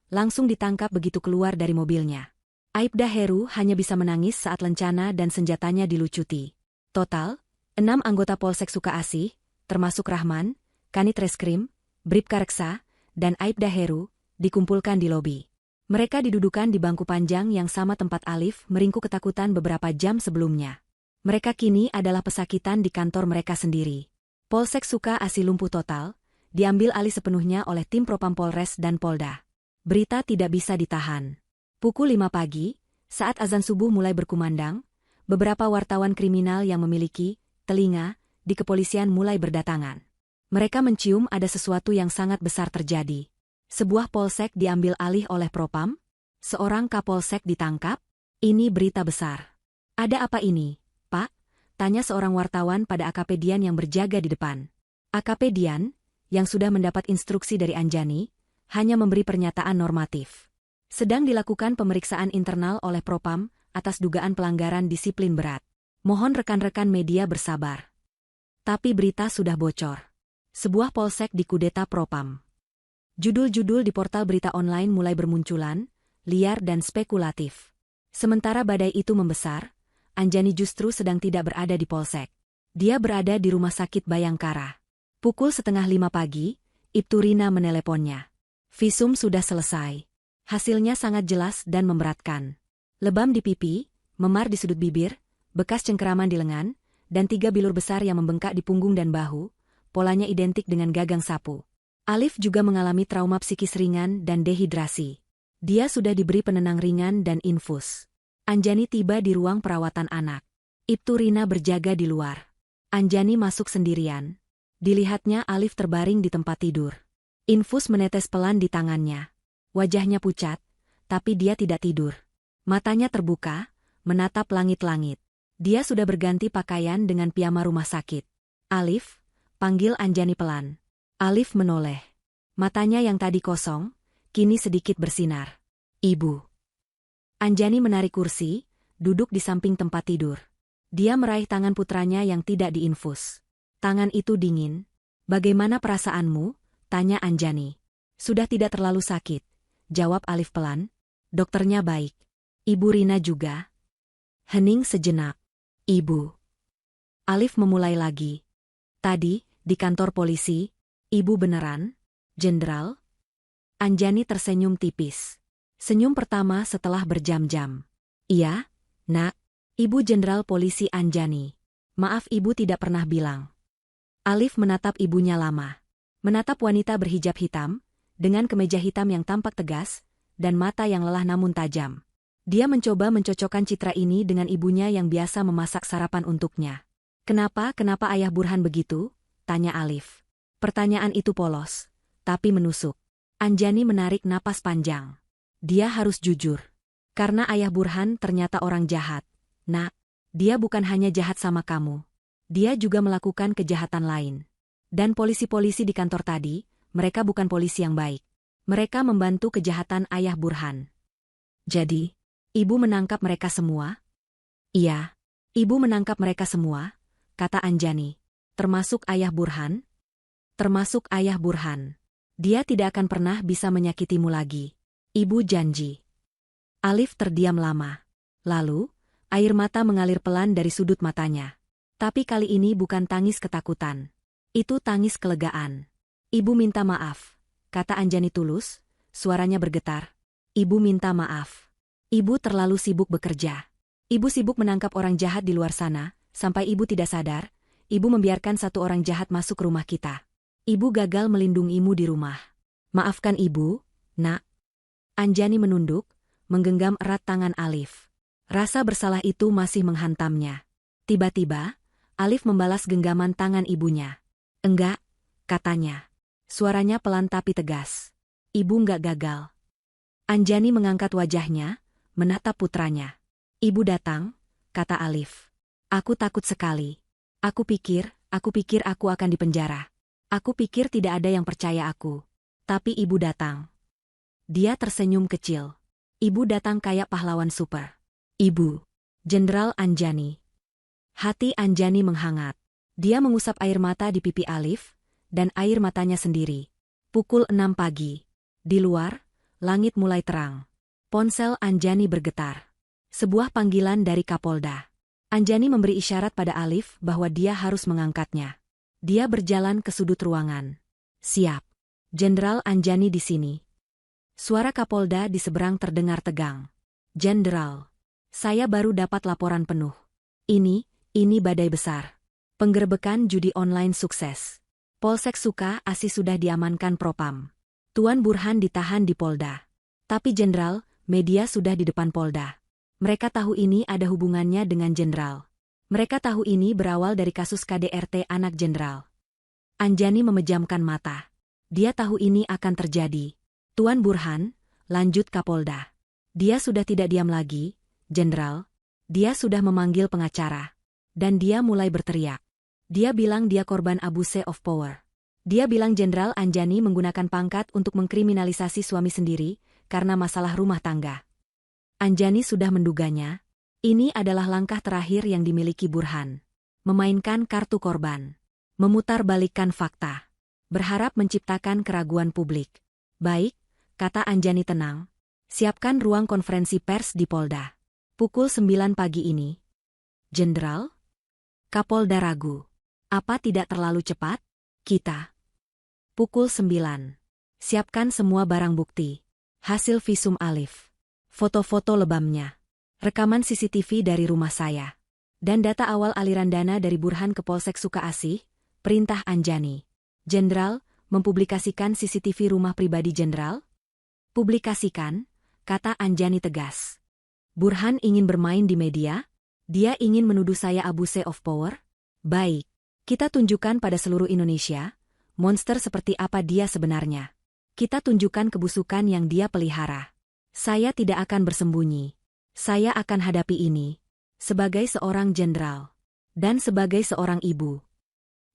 langsung ditangkap begitu keluar dari mobilnya. Aibda Heru hanya bisa menangis saat lencana dan senjatanya dilucuti. Total, 6 anggota Polsek Suka Asih, termasuk Rahman, Kanit Reskrim, Bribka Reksa, dan Aibda Heru, dikumpulkan di lobi. Mereka didudukan di bangku panjang yang sama tempat Alif meringkuk ketakutan beberapa jam sebelumnya. Mereka kini adalah pesakitan di kantor mereka sendiri. Polsek Suka Asih lumpuh total, diambil alih sepenuhnya oleh tim Propam Polres dan Polda. Berita tidak bisa ditahan. Pukul 5 pagi, saat azan subuh mulai berkumandang, beberapa wartawan kriminal yang memiliki telinga di kepolisian mulai berdatangan. Mereka mencium ada sesuatu yang sangat besar terjadi. Sebuah polsek diambil alih oleh Propam, seorang kapolsek ditangkap. Ini berita besar. Ada apa ini, Pak? Tanya seorang wartawan pada AKP Dian yang berjaga di depan. AKP Dian, yang sudah mendapat instruksi dari Anjani, hanya memberi pernyataan normatif. Sedang dilakukan pemeriksaan internal oleh Propam atas dugaan pelanggaran disiplin berat. Mohon rekan-rekan media bersabar. Tapi berita sudah bocor. Sebuah polsek dikudeta Propam. Judul-judul di portal berita online mulai bermunculan, liar dan spekulatif. Sementara badai itu membesar, Anjani justru sedang tidak berada di polsek. Dia berada di rumah sakit Bayangkara. Pukul 4:30 pagi, Ibtu Rina meneleponnya. Visum sudah selesai. Hasilnya sangat jelas dan memberatkan. Lebam di pipi, memar di sudut bibir, bekas cengkeraman di lengan, dan 3 bilur besar yang membengkak di punggung dan bahu, polanya identik dengan gagang sapu. Alif juga mengalami trauma psikis ringan dan dehidrasi. Dia sudah diberi penenang ringan dan infus. Anjani tiba di ruang perawatan anak. Ibtu Rina berjaga di luar. Anjani masuk sendirian. Dilihatnya Alif terbaring di tempat tidur. Infus menetes pelan di tangannya. Wajahnya pucat, tapi dia tidak tidur. Matanya terbuka, menatap langit-langit. Dia sudah berganti pakaian dengan piyama rumah sakit. Alif, panggil Anjani pelan. Alif menoleh. Matanya yang tadi kosong, kini sedikit bersinar. Ibu. Anjani menarik kursi, duduk di samping tempat tidur. Dia meraih tangan putranya yang tidak diinfus. Tangan itu dingin. Bagaimana perasaanmu? Tanya Anjani. Sudah tidak terlalu sakit, jawab Alif pelan. Dokternya baik. Ibu Rina juga. Hening sejenak. Ibu. Alif memulai lagi. Tadi, di kantor polisi, Ibu beneran, Jenderal? Anjani tersenyum tipis. Senyum pertama setelah berjam-jam. Iya, Nak. Ibu Jenderal Polisi Anjani. Maaf ibu tidak pernah bilang. Alif menatap ibunya lama. Menatap wanita berhijab hitam, dengan kemeja hitam yang tampak tegas, dan mata yang lelah namun tajam. Dia mencoba mencocokkan citra ini dengan ibunya yang biasa memasak sarapan untuknya. Kenapa ayah Burhan begitu? Tanya Alif. Pertanyaan itu polos, tapi menusuk. Anjani menarik napas panjang. Dia harus jujur. Karena ayah Burhan ternyata orang jahat. Nak, dia bukan hanya jahat sama kamu. Dia juga melakukan kejahatan lain. Dan polisi-polisi di kantor tadi, mereka bukan polisi yang baik. Mereka membantu kejahatan ayah Burhan. Jadi, ibu menangkap mereka semua? Iya, ibu menangkap mereka semua, kata Anjani. Termasuk ayah Burhan? Termasuk ayah Burhan. Dia tidak akan pernah bisa menyakitimu lagi. Ibu janji. Alif terdiam lama. Lalu, air mata mengalir pelan dari sudut matanya. Tapi kali ini bukan tangis ketakutan. Itu tangis kelegaan. Ibu minta maaf, kata Anjani tulus, suaranya bergetar. Ibu minta maaf. Ibu terlalu sibuk bekerja. Ibu sibuk menangkap orang jahat di luar sana, sampai ibu tidak sadar, ibu membiarkan satu orang jahat masuk rumah kita. Ibu gagal melindungimu di rumah. Maafkan ibu, Nak. Anjani menunduk, menggenggam erat tangan Alif. Rasa bersalah itu masih menghantamnya. Tiba-tiba, Alif membalas genggaman tangan ibunya. Enggak, katanya. Suaranya pelan tapi tegas. Ibu nggak gagal. Anjani mengangkat wajahnya, menatap putranya. Ibu datang, kata Alif. Aku takut sekali. Aku pikir aku akan dipenjara. Aku pikir tidak ada yang percaya aku. Tapi ibu datang. Dia tersenyum kecil. Ibu datang kayak pahlawan super. Ibu. Jenderal Anjani. Hati Anjani menghangat. Dia mengusap air mata di pipi Alif, dan air matanya sendiri. Pukul 6 pagi. Di luar, langit mulai terang. Ponsel Anjani bergetar. Sebuah panggilan dari Kapolda. Anjani memberi isyarat pada Alif bahwa dia harus mengangkatnya. Dia berjalan ke sudut ruangan. Siap. Jenderal Anjani di sini. Suara Kapolda di seberang terdengar tegang. Jenderal. Saya baru dapat laporan penuh. Ini badai besar. Penggerebekan judi online sukses. Polsek Suka Asih sudah diamankan Propam. Tuan Burhan ditahan di Polda. Tapi Jenderal, media sudah di depan Polda. Mereka tahu ini ada hubungannya dengan Jenderal. Mereka tahu ini berawal dari kasus KDRT anak Jenderal. Anjani memejamkan mata. Dia tahu ini akan terjadi. Tuan Burhan, lanjut Kapolda. Dia sudah tidak diam lagi, Jenderal. Dia sudah memanggil pengacara. Dan dia mulai berteriak. Dia bilang dia korban abuse of power. Dia bilang Jenderal Anjani menggunakan pangkat untuk mengkriminalisasi suami sendiri karena masalah rumah tangga. Anjani sudah menduganya. Ini adalah langkah terakhir yang dimiliki Burhan. Memainkan kartu korban. Memutarbalikkan fakta. Berharap menciptakan keraguan publik. Baik, kata Anjani tenang. Siapkan ruang konferensi pers di Polda. Pukul 9 pagi ini. Jenderal? Kapolda ragu. Apa tidak terlalu cepat? Kita. Pukul 9. Siapkan semua barang bukti. Hasil visum Alif. Foto-foto lebamnya. Rekaman CCTV dari rumah saya. Dan data awal aliran dana dari Burhan ke Polsek Suka Asih, perintah Anjani. Jenderal, mempublikasikan CCTV rumah pribadi Jenderal? Publikasikan, kata Anjani tegas. Burhan ingin bermain di media? Dia ingin menuduh saya abuse of power? Baik, kita tunjukkan pada seluruh Indonesia, monster seperti apa dia sebenarnya. Kita tunjukkan kebusukan yang dia pelihara. Saya tidak akan bersembunyi. Saya akan hadapi ini. Sebagai seorang jenderal. Dan sebagai seorang ibu.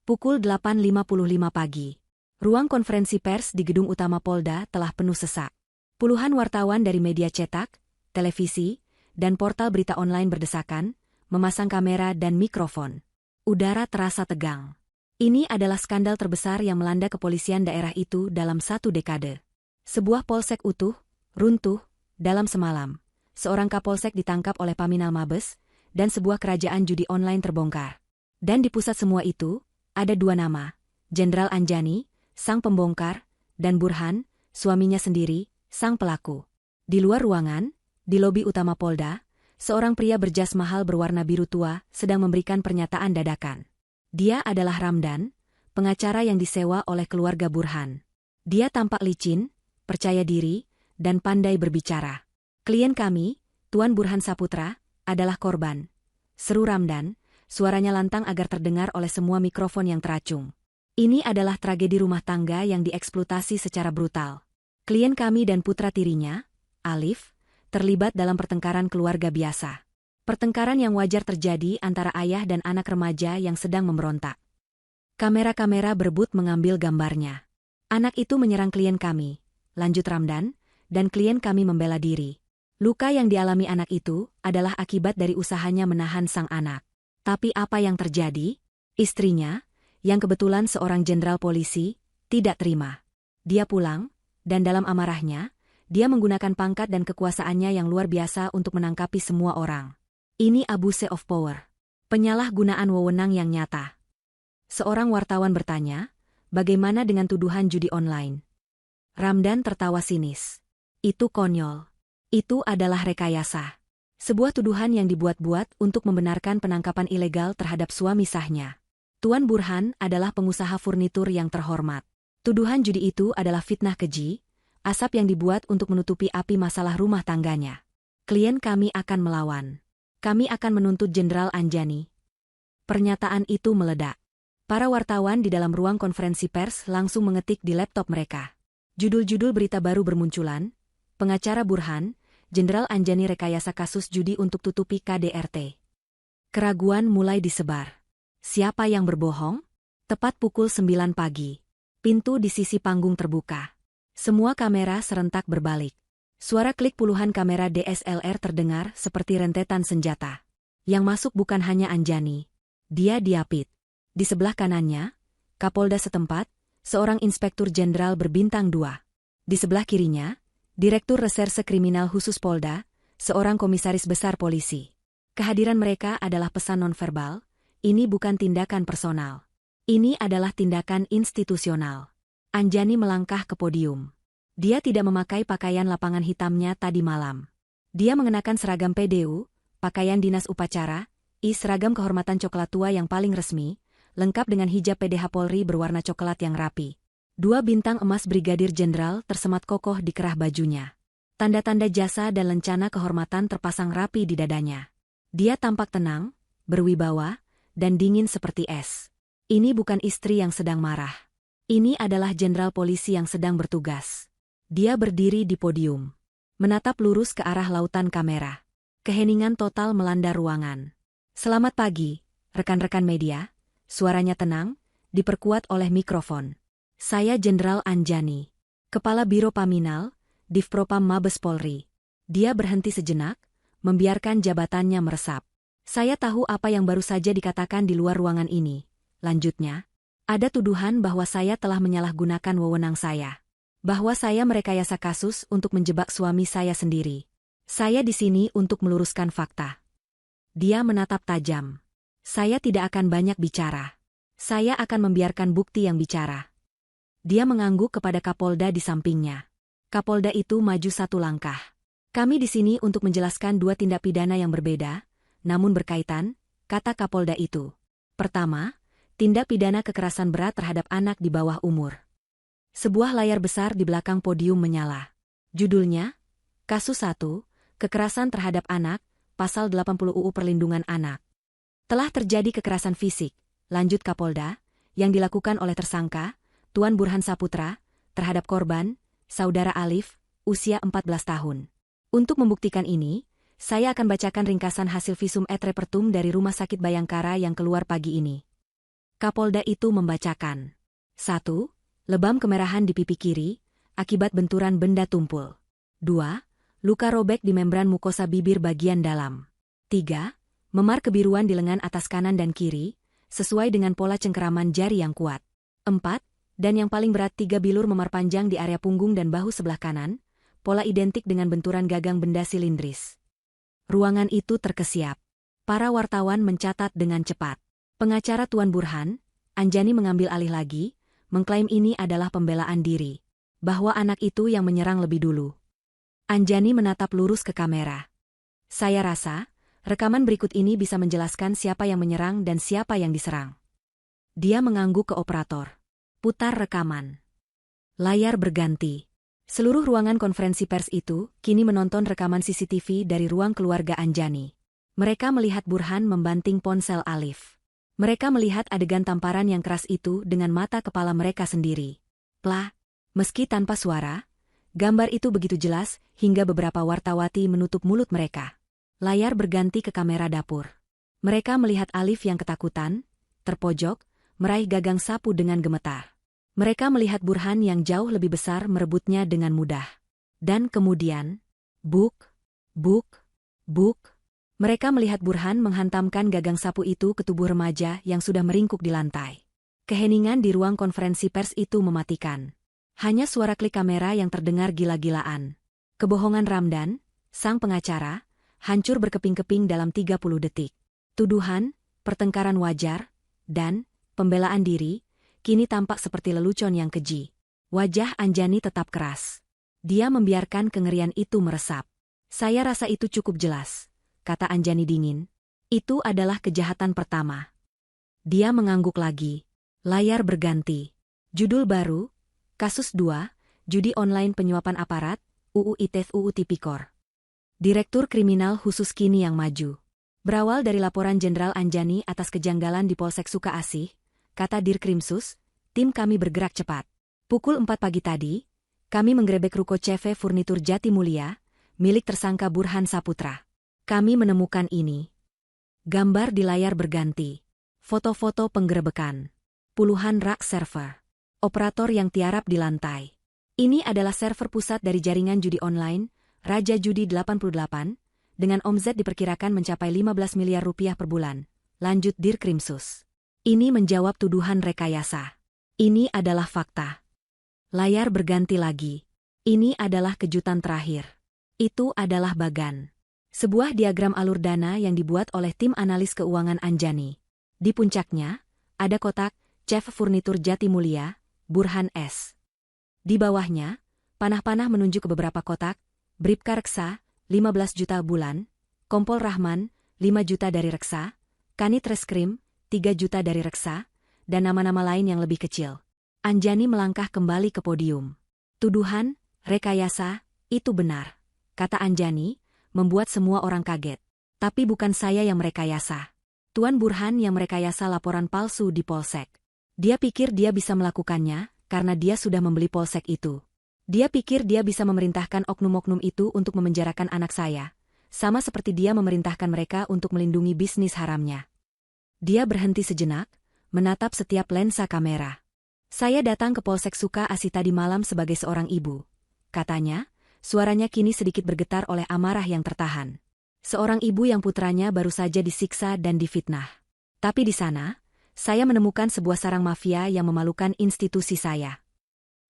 Pukul 8.55 pagi. Ruang konferensi pers di gedung utama Polda telah penuh sesak. Puluhan wartawan dari media cetak, televisi, dan portal berita online berdesakan, memasang kamera dan mikrofon. Udara terasa tegang. Ini adalah skandal terbesar yang melanda kepolisian daerah itu dalam 1 dekade. Sebuah polsek utuh, runtuh, dalam semalam. Seorang kapolsek ditangkap oleh Paminal Mabes, dan sebuah kerajaan judi online terbongkar. Dan di pusat semua itu, ada 2 nama, Jenderal Anjani, sang pembongkar, dan Burhan, suaminya sendiri, sang pelaku. Di luar ruangan, di lobi utama Polda, seorang pria berjas mahal berwarna biru tua sedang memberikan pernyataan dadakan. Dia adalah Ramdan, pengacara yang disewa oleh keluarga Burhan. Dia tampak licin, percaya diri, dan pandai berbicara. Klien kami, Tuan Burhan Saputra, adalah korban. Seru Ramdan, suaranya lantang agar terdengar oleh semua mikrofon yang teracung. Ini adalah tragedi rumah tangga yang dieksploitasi secara brutal. Klien kami dan putra tirinya, Alif, terlibat dalam pertengkaran keluarga biasa. Pertengkaran yang wajar terjadi antara ayah dan anak remaja yang sedang memberontak. Kamera-kamera berebut mengambil gambarnya. Anak itu menyerang klien kami, lanjut Ramdan, dan klien kami membela diri. Luka yang dialami anak itu adalah akibat dari usahanya menahan sang anak. Tapi apa yang terjadi? Istrinya, yang kebetulan seorang jenderal polisi, tidak terima. Dia pulang, dan dalam amarahnya, dia menggunakan pangkat dan kekuasaannya yang luar biasa untuk menangkapi semua orang. Ini abuse of power. Penyalahgunaan wewenang yang nyata. Seorang wartawan bertanya, bagaimana dengan tuduhan judi online? Ramdan tertawa sinis. Itu konyol. Itu adalah rekayasa. Sebuah tuduhan yang dibuat-buat untuk membenarkan penangkapan ilegal terhadap suami sahnya. Tuan Burhan adalah pengusaha furnitur yang terhormat. Tuduhan judi itu adalah fitnah keji, asap yang dibuat untuk menutupi api masalah rumah tangganya. Klien kami akan melawan. Kami akan menuntut Jenderal Anjani. Pernyataan itu meledak. Para wartawan di dalam ruang konferensi pers langsung mengetik di laptop mereka. Judul-judul berita baru bermunculan, pengacara Burhan, Jenderal Anjani rekayasa kasus judi untuk tutupi KDRT. Keraguan mulai disebar. Siapa yang berbohong? Tepat pukul 9 pagi. Pintu di sisi panggung terbuka. Semua kamera serentak berbalik. Suara klik puluhan kamera DSLR terdengar seperti rentetan senjata. Yang masuk bukan hanya Anjani. Dia diapit. Di sebelah kanannya, Kapolda setempat, seorang inspektur jenderal berbintang 2. Di sebelah kirinya, Direktur Reserse Kriminal Khusus Polda, seorang komisaris besar polisi. Kehadiran mereka adalah pesan nonverbal, ini bukan tindakan personal. Ini adalah tindakan institusional. Anjani melangkah ke podium. Dia tidak memakai pakaian lapangan hitamnya tadi malam. Dia mengenakan seragam PDU, pakaian dinas upacara, seragam kehormatan coklat tua yang paling resmi, lengkap dengan hijab PDH Polri berwarna coklat yang rapi. 2 bintang emas Brigadir Jenderal tersemat kokoh di kerah bajunya. Tanda-tanda jasa dan lencana kehormatan terpasang rapi di dadanya. Dia tampak tenang, berwibawa, dan dingin seperti es. Ini bukan istri yang sedang marah. Ini adalah jenderal polisi yang sedang bertugas. Dia berdiri di podium, menatap lurus ke arah lautan kamera. Keheningan total melanda ruangan. Selamat pagi, rekan-rekan media. Suaranya tenang, diperkuat oleh mikrofon. Saya Jenderal Anjani, Kepala Biro Paminal, Divpropam Mabes Polri. Dia berhenti sejenak, membiarkan jabatannya meresap. Saya tahu apa yang baru saja dikatakan di luar ruangan ini. Lanjutnya, ada tuduhan bahwa saya telah menyalahgunakan wewenang saya. Bahwa saya merekayasa kasus untuk menjebak suami saya sendiri. Saya di sini untuk meluruskan fakta. Dia menatap tajam. Saya tidak akan banyak bicara. Saya akan membiarkan bukti yang bicara. Dia mengangguk kepada Kapolda di sampingnya. Kapolda itu maju 1 langkah. Kami di sini untuk menjelaskan 2 tindak pidana yang berbeda, namun berkaitan, kata Kapolda itu. Pertama, tindak pidana kekerasan berat terhadap anak di bawah umur. Sebuah layar besar di belakang podium menyala. Judulnya, Kasus 1, Kekerasan terhadap anak, Pasal 80 UU Perlindungan Anak. Telah terjadi kekerasan fisik, lanjut Kapolda, yang dilakukan oleh tersangka, Tuan Burhan Saputra, terhadap korban, Saudara Alif, usia 14 tahun. Untuk membuktikan ini, saya akan bacakan ringkasan hasil visum et repertum dari Rumah Sakit Bayangkara yang keluar pagi ini. Kapolda itu membacakan. 1. Lebam kemerahan di pipi kiri, akibat benturan benda tumpul. 2. Luka robek di membran mukosa bibir bagian dalam. 3. Memar kebiruan di lengan atas kanan dan kiri, sesuai dengan pola cengkeraman jari yang kuat. 4. Dan yang paling berat 3 bilur memar panjang di area punggung dan bahu sebelah kanan, pola identik dengan benturan gagang benda silindris. Ruangan itu terkesiap. Para wartawan mencatat dengan cepat. Pengacara Tuan Burhan, Anjani mengambil alih lagi, mengklaim ini adalah pembelaan diri. Bahwa anak itu yang menyerang lebih dulu. Anjani menatap lurus ke kamera. Saya rasa, rekaman berikut ini bisa menjelaskan siapa yang menyerang dan siapa yang diserang. Dia mengangguk ke operator. Putar rekaman. Layar berganti. Seluruh ruangan konferensi pers itu kini menonton rekaman CCTV dari ruang keluarga Anjani. Mereka melihat Burhan membanting ponsel Alif. Mereka melihat adegan tamparan yang keras itu dengan mata kepala mereka sendiri. Plak. Meski tanpa suara, gambar itu begitu jelas hingga beberapa wartawati menutup mulut mereka. Layar berganti ke kamera dapur. Mereka melihat Alif yang ketakutan, terpojok, meraih gagang sapu dengan gemetar. Mereka melihat Burhan yang jauh lebih besar merebutnya dengan mudah. Dan kemudian, buk. Mereka melihat Burhan menghantamkan gagang sapu itu ke tubuh remaja yang sudah meringkuk di lantai. Keheningan di ruang konferensi pers itu mematikan. Hanya suara klik kamera yang terdengar gila-gilaan. Kebohongan Ramdan, sang pengacara, hancur berkeping-keping dalam 30 detik. Tuduhan, pertengkaran wajar, dan pembelaan diri, kini tampak seperti lelucon yang keji. Wajah Anjani tetap keras. Dia membiarkan kengerian itu meresap. Saya rasa itu cukup jelas, kata Anjani dingin. Itu adalah kejahatan pertama. Dia mengangguk lagi. Layar berganti. Judul baru, Kasus 2, Judi Online Penyuapan Aparat, UU ITE UU Tipikor. Direktur Kriminal Khusus kini yang maju. Berawal dari laporan Jenderal Anjani atas kejanggalan di Polsek Sukaasih, kata Dirkrimsus, tim kami bergerak cepat. Pukul 4 pagi tadi, kami menggerebek ruko CV Furnitur Jatimulya, milik tersangka Burhan Saputra. Kami menemukan ini. Gambar di layar berganti. Foto-foto penggerebekan. Puluhan rak server. Operator yang tiarap di lantai. Ini adalah server pusat dari jaringan judi online, Raja Judi 88, dengan omzet diperkirakan mencapai 15 miliar rupiah per bulan. Lanjut Dirkrimsus. Ini menjawab tuduhan rekayasa. Ini adalah fakta. Layar berganti lagi. Ini adalah kejutan terakhir. Itu adalah Bagan. Sebuah diagram alur dana yang dibuat oleh tim analis keuangan Anjani. Di puncaknya, ada kotak, CV Furnitur Jatimulya, Burhan S. Di bawahnya, panah-panah menunjuk ke beberapa kotak, Bribka Reksa, 15 juta bulan, Kompol Rahman, 5 juta dari Reksa, Kanit Reskrim, 3 juta dari Reksa, dan nama-nama lain yang lebih kecil. Anjani melangkah kembali ke podium. Tuduhan, rekayasa, itu benar, kata Anjani, membuat semua orang kaget. Tapi bukan saya yang merekayasa. Tuan Burhan yang merekayasa laporan palsu di Polsek. Dia pikir dia bisa melakukannya, karena dia sudah membeli Polsek itu. Dia pikir dia bisa memerintahkan oknum-oknum itu untuk memenjarakan anak saya, sama seperti dia memerintahkan mereka untuk melindungi bisnis haramnya. Dia berhenti sejenak, menatap setiap lensa kamera. Saya datang ke Polsek Suka-Asi tadi malam sebagai seorang ibu. Katanya, suaranya kini sedikit bergetar oleh amarah yang tertahan. Seorang ibu yang putranya baru saja disiksa dan difitnah. Tapi di sana, saya menemukan sebuah sarang mafia yang memalukan institusi saya.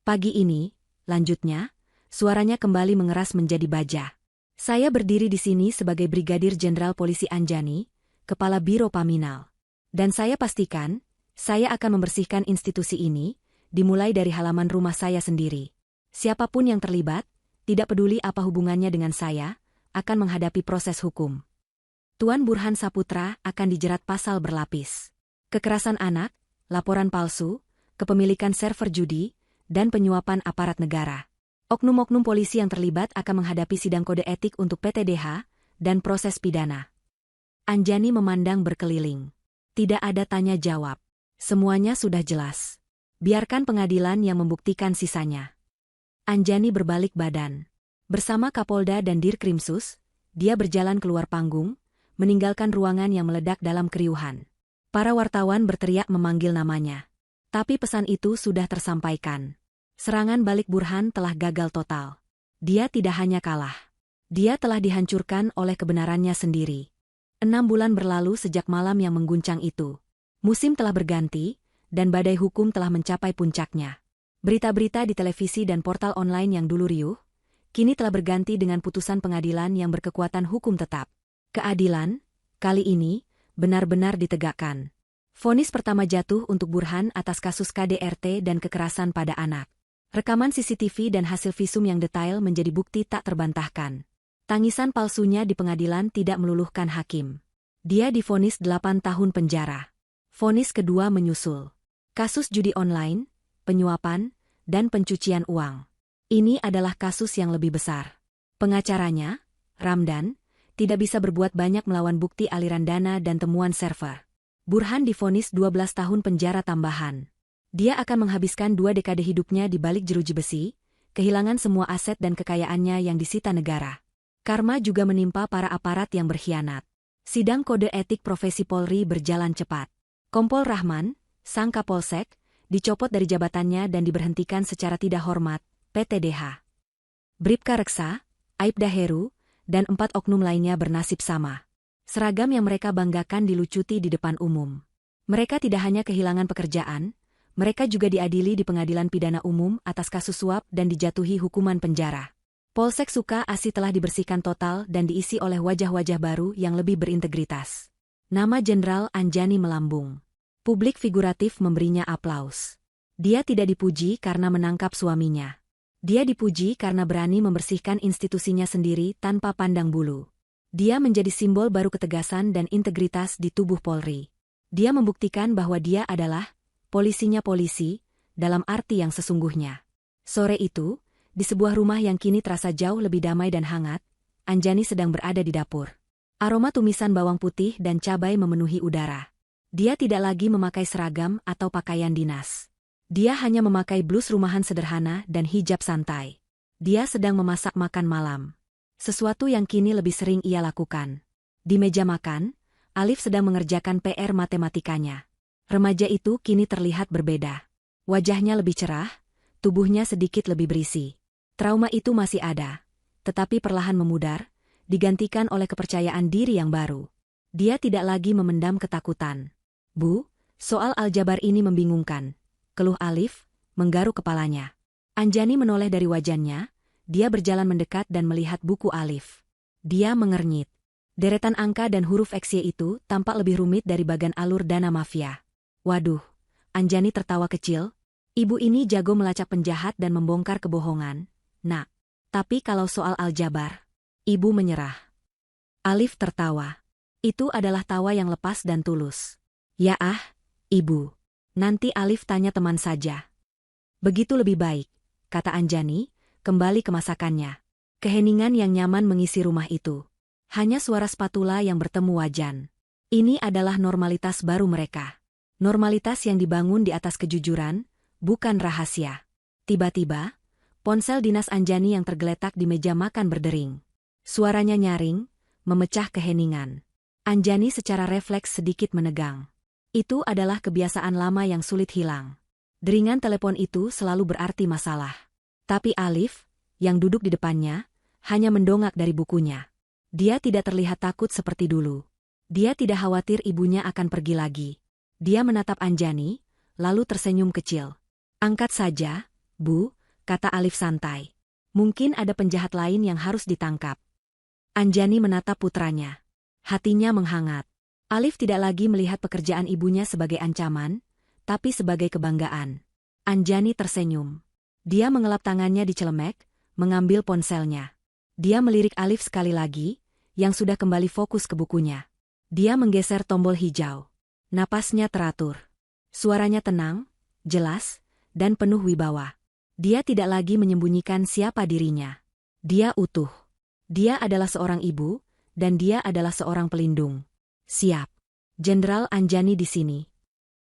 Pagi ini, lanjutnya, suaranya kembali mengeras menjadi baja. Saya berdiri di sini sebagai Brigadir Jenderal Polisi Anjani, Kepala Biro Paminal. Dan saya pastikan, saya akan membersihkan institusi ini, dimulai dari halaman rumah saya sendiri. Siapapun yang terlibat, tidak peduli apa hubungannya dengan saya, akan menghadapi proses hukum. Tuan Burhan Saputra akan dijerat pasal berlapis. Kekerasan anak, laporan palsu, kepemilikan server judi, dan penyuapan aparat negara. Oknum-oknum polisi yang terlibat akan menghadapi sidang kode etik untuk PTDH dan proses pidana. Anjani memandang berkeliling. Tidak ada tanya jawab. Semuanya sudah jelas. Biarkan pengadilan yang membuktikan sisanya. Anjani berbalik badan. Bersama Kapolda dan Dirkrimsus, dia berjalan keluar panggung, meninggalkan ruangan yang meledak dalam keriuhan. Para wartawan berteriak memanggil namanya. Tapi pesan itu sudah tersampaikan. Serangan balik Burhan telah gagal total. Dia tidak hanya kalah. Dia telah dihancurkan oleh kebenarannya sendiri. 6 bulan berlalu sejak malam yang mengguncang itu. Musim telah berganti, dan badai hukum telah mencapai puncaknya. Berita-berita di televisi dan portal online yang dulu riuh, kini telah berganti dengan putusan pengadilan yang berkekuatan hukum tetap. Keadilan, kali ini, benar-benar ditegakkan. Vonis pertama jatuh untuk Burhan atas kasus KDRT dan kekerasan pada anak. Rekaman CCTV dan hasil visum yang detail menjadi bukti tak terbantahkan. Tangisan palsunya di pengadilan tidak meluluhkan hakim. Dia divonis 8 tahun penjara. Vonis kedua menyusul. Kasus judi online, penyuapan, dan pencucian uang. Ini adalah kasus yang lebih besar. Pengacaranya, Ramdan, tidak bisa berbuat banyak melawan bukti aliran dana dan temuan server. Burhan divonis 12 tahun penjara tambahan. Dia akan menghabiskan 2 dekade hidupnya di balik jeruji besi, kehilangan semua aset dan kekayaannya yang disita negara. Karma juga menimpa para aparat yang berkhianat. Sidang kode etik profesi Polri berjalan cepat. Kompol Rahman, sang Kapolsek, dicopot dari jabatannya dan diberhentikan secara tidak hormat, PTDH. Bribka Reksa, Aibda Heru, dan 4 oknum lainnya bernasib sama. Seragam yang mereka banggakan dilucuti di depan umum. Mereka tidak hanya kehilangan pekerjaan, mereka juga diadili di pengadilan pidana umum atas kasus suap dan dijatuhi hukuman penjara. Polsek Suka-Asi telah dibersihkan total dan diisi oleh wajah-wajah baru yang lebih berintegritas. Nama Jenderal Anjani melambung. Publik figuratif memberinya aplaus. Dia tidak dipuji karena menangkap suaminya. Dia dipuji karena berani membersihkan institusinya sendiri tanpa pandang bulu. Dia menjadi simbol baru ketegasan dan integritas di tubuh Polri. Dia membuktikan bahwa dia adalah polisinya polisi, dalam arti yang sesungguhnya. Sore itu, di sebuah rumah yang kini terasa jauh lebih damai dan hangat, Anjani sedang berada di dapur. Aroma tumisan bawang putih dan cabai memenuhi udara. Dia tidak lagi memakai seragam atau pakaian dinas. Dia hanya memakai blus rumahan sederhana dan hijab santai. Dia sedang memasak makan malam. Sesuatu yang kini lebih sering ia lakukan. Di meja makan, Alif sedang mengerjakan PR matematikanya. Remaja itu kini terlihat berbeda. Wajahnya lebih cerah, tubuhnya sedikit lebih berisi. Trauma itu masih ada, tetapi perlahan memudar, digantikan oleh kepercayaan diri yang baru. Dia tidak lagi memendam ketakutan. "Bu, soal aljabar ini membingungkan," keluh Alif, menggaruk kepalanya. Anjani menoleh dari wajannya, dia berjalan mendekat dan melihat buku Alif. Dia mengernyit. Deretan angka dan huruf XY itu tampak lebih rumit dari bagan alur dana mafia. "Waduh," Anjani tertawa kecil. "Ibu ini jago melacak penjahat dan membongkar kebohongan, Nak. Tapi kalau soal aljabar," ibu menyerah. Alif tertawa. Itu adalah tawa yang lepas dan tulus. "Ya ibu. Nanti Alif tanya teman saja." "Begitu lebih baik," kata Anjani, kembali ke masakannya. Keheningan yang nyaman mengisi rumah itu. Hanya suara spatula yang bertemu wajan. Ini adalah normalitas baru mereka. Normalitas yang dibangun di atas kejujuran, bukan rahasia. Tiba-tiba, ponsel dinas Anjani yang tergeletak di meja makan berdering. Suaranya nyaring, memecah keheningan. Anjani secara refleks sedikit menegang. Itu adalah kebiasaan lama yang sulit hilang. Deringan telepon itu selalu berarti masalah. Tapi Alif, yang duduk di depannya, hanya mendongak dari bukunya. Dia tidak terlihat takut seperti dulu. Dia tidak khawatir ibunya akan pergi lagi. Dia menatap Anjani, lalu tersenyum kecil. "Angkat saja, Bu," kata Alif santai. "Mungkin ada penjahat lain yang harus ditangkap." Anjani menatap putranya. Hatinya menghangat. Alif tidak lagi melihat pekerjaan ibunya sebagai ancaman, tapi sebagai kebanggaan. Anjani tersenyum. Dia mengelap tangannya di celemek, mengambil ponselnya. Dia melirik Alif sekali lagi, yang sudah kembali fokus ke bukunya. Dia menggeser tombol hijau. Napasnya teratur. Suaranya tenang, jelas, dan penuh wibawa. Dia tidak lagi menyembunyikan siapa dirinya. Dia utuh. Dia adalah seorang ibu, dan dia adalah seorang pelindung. "Siap. Jenderal Anjani di sini,"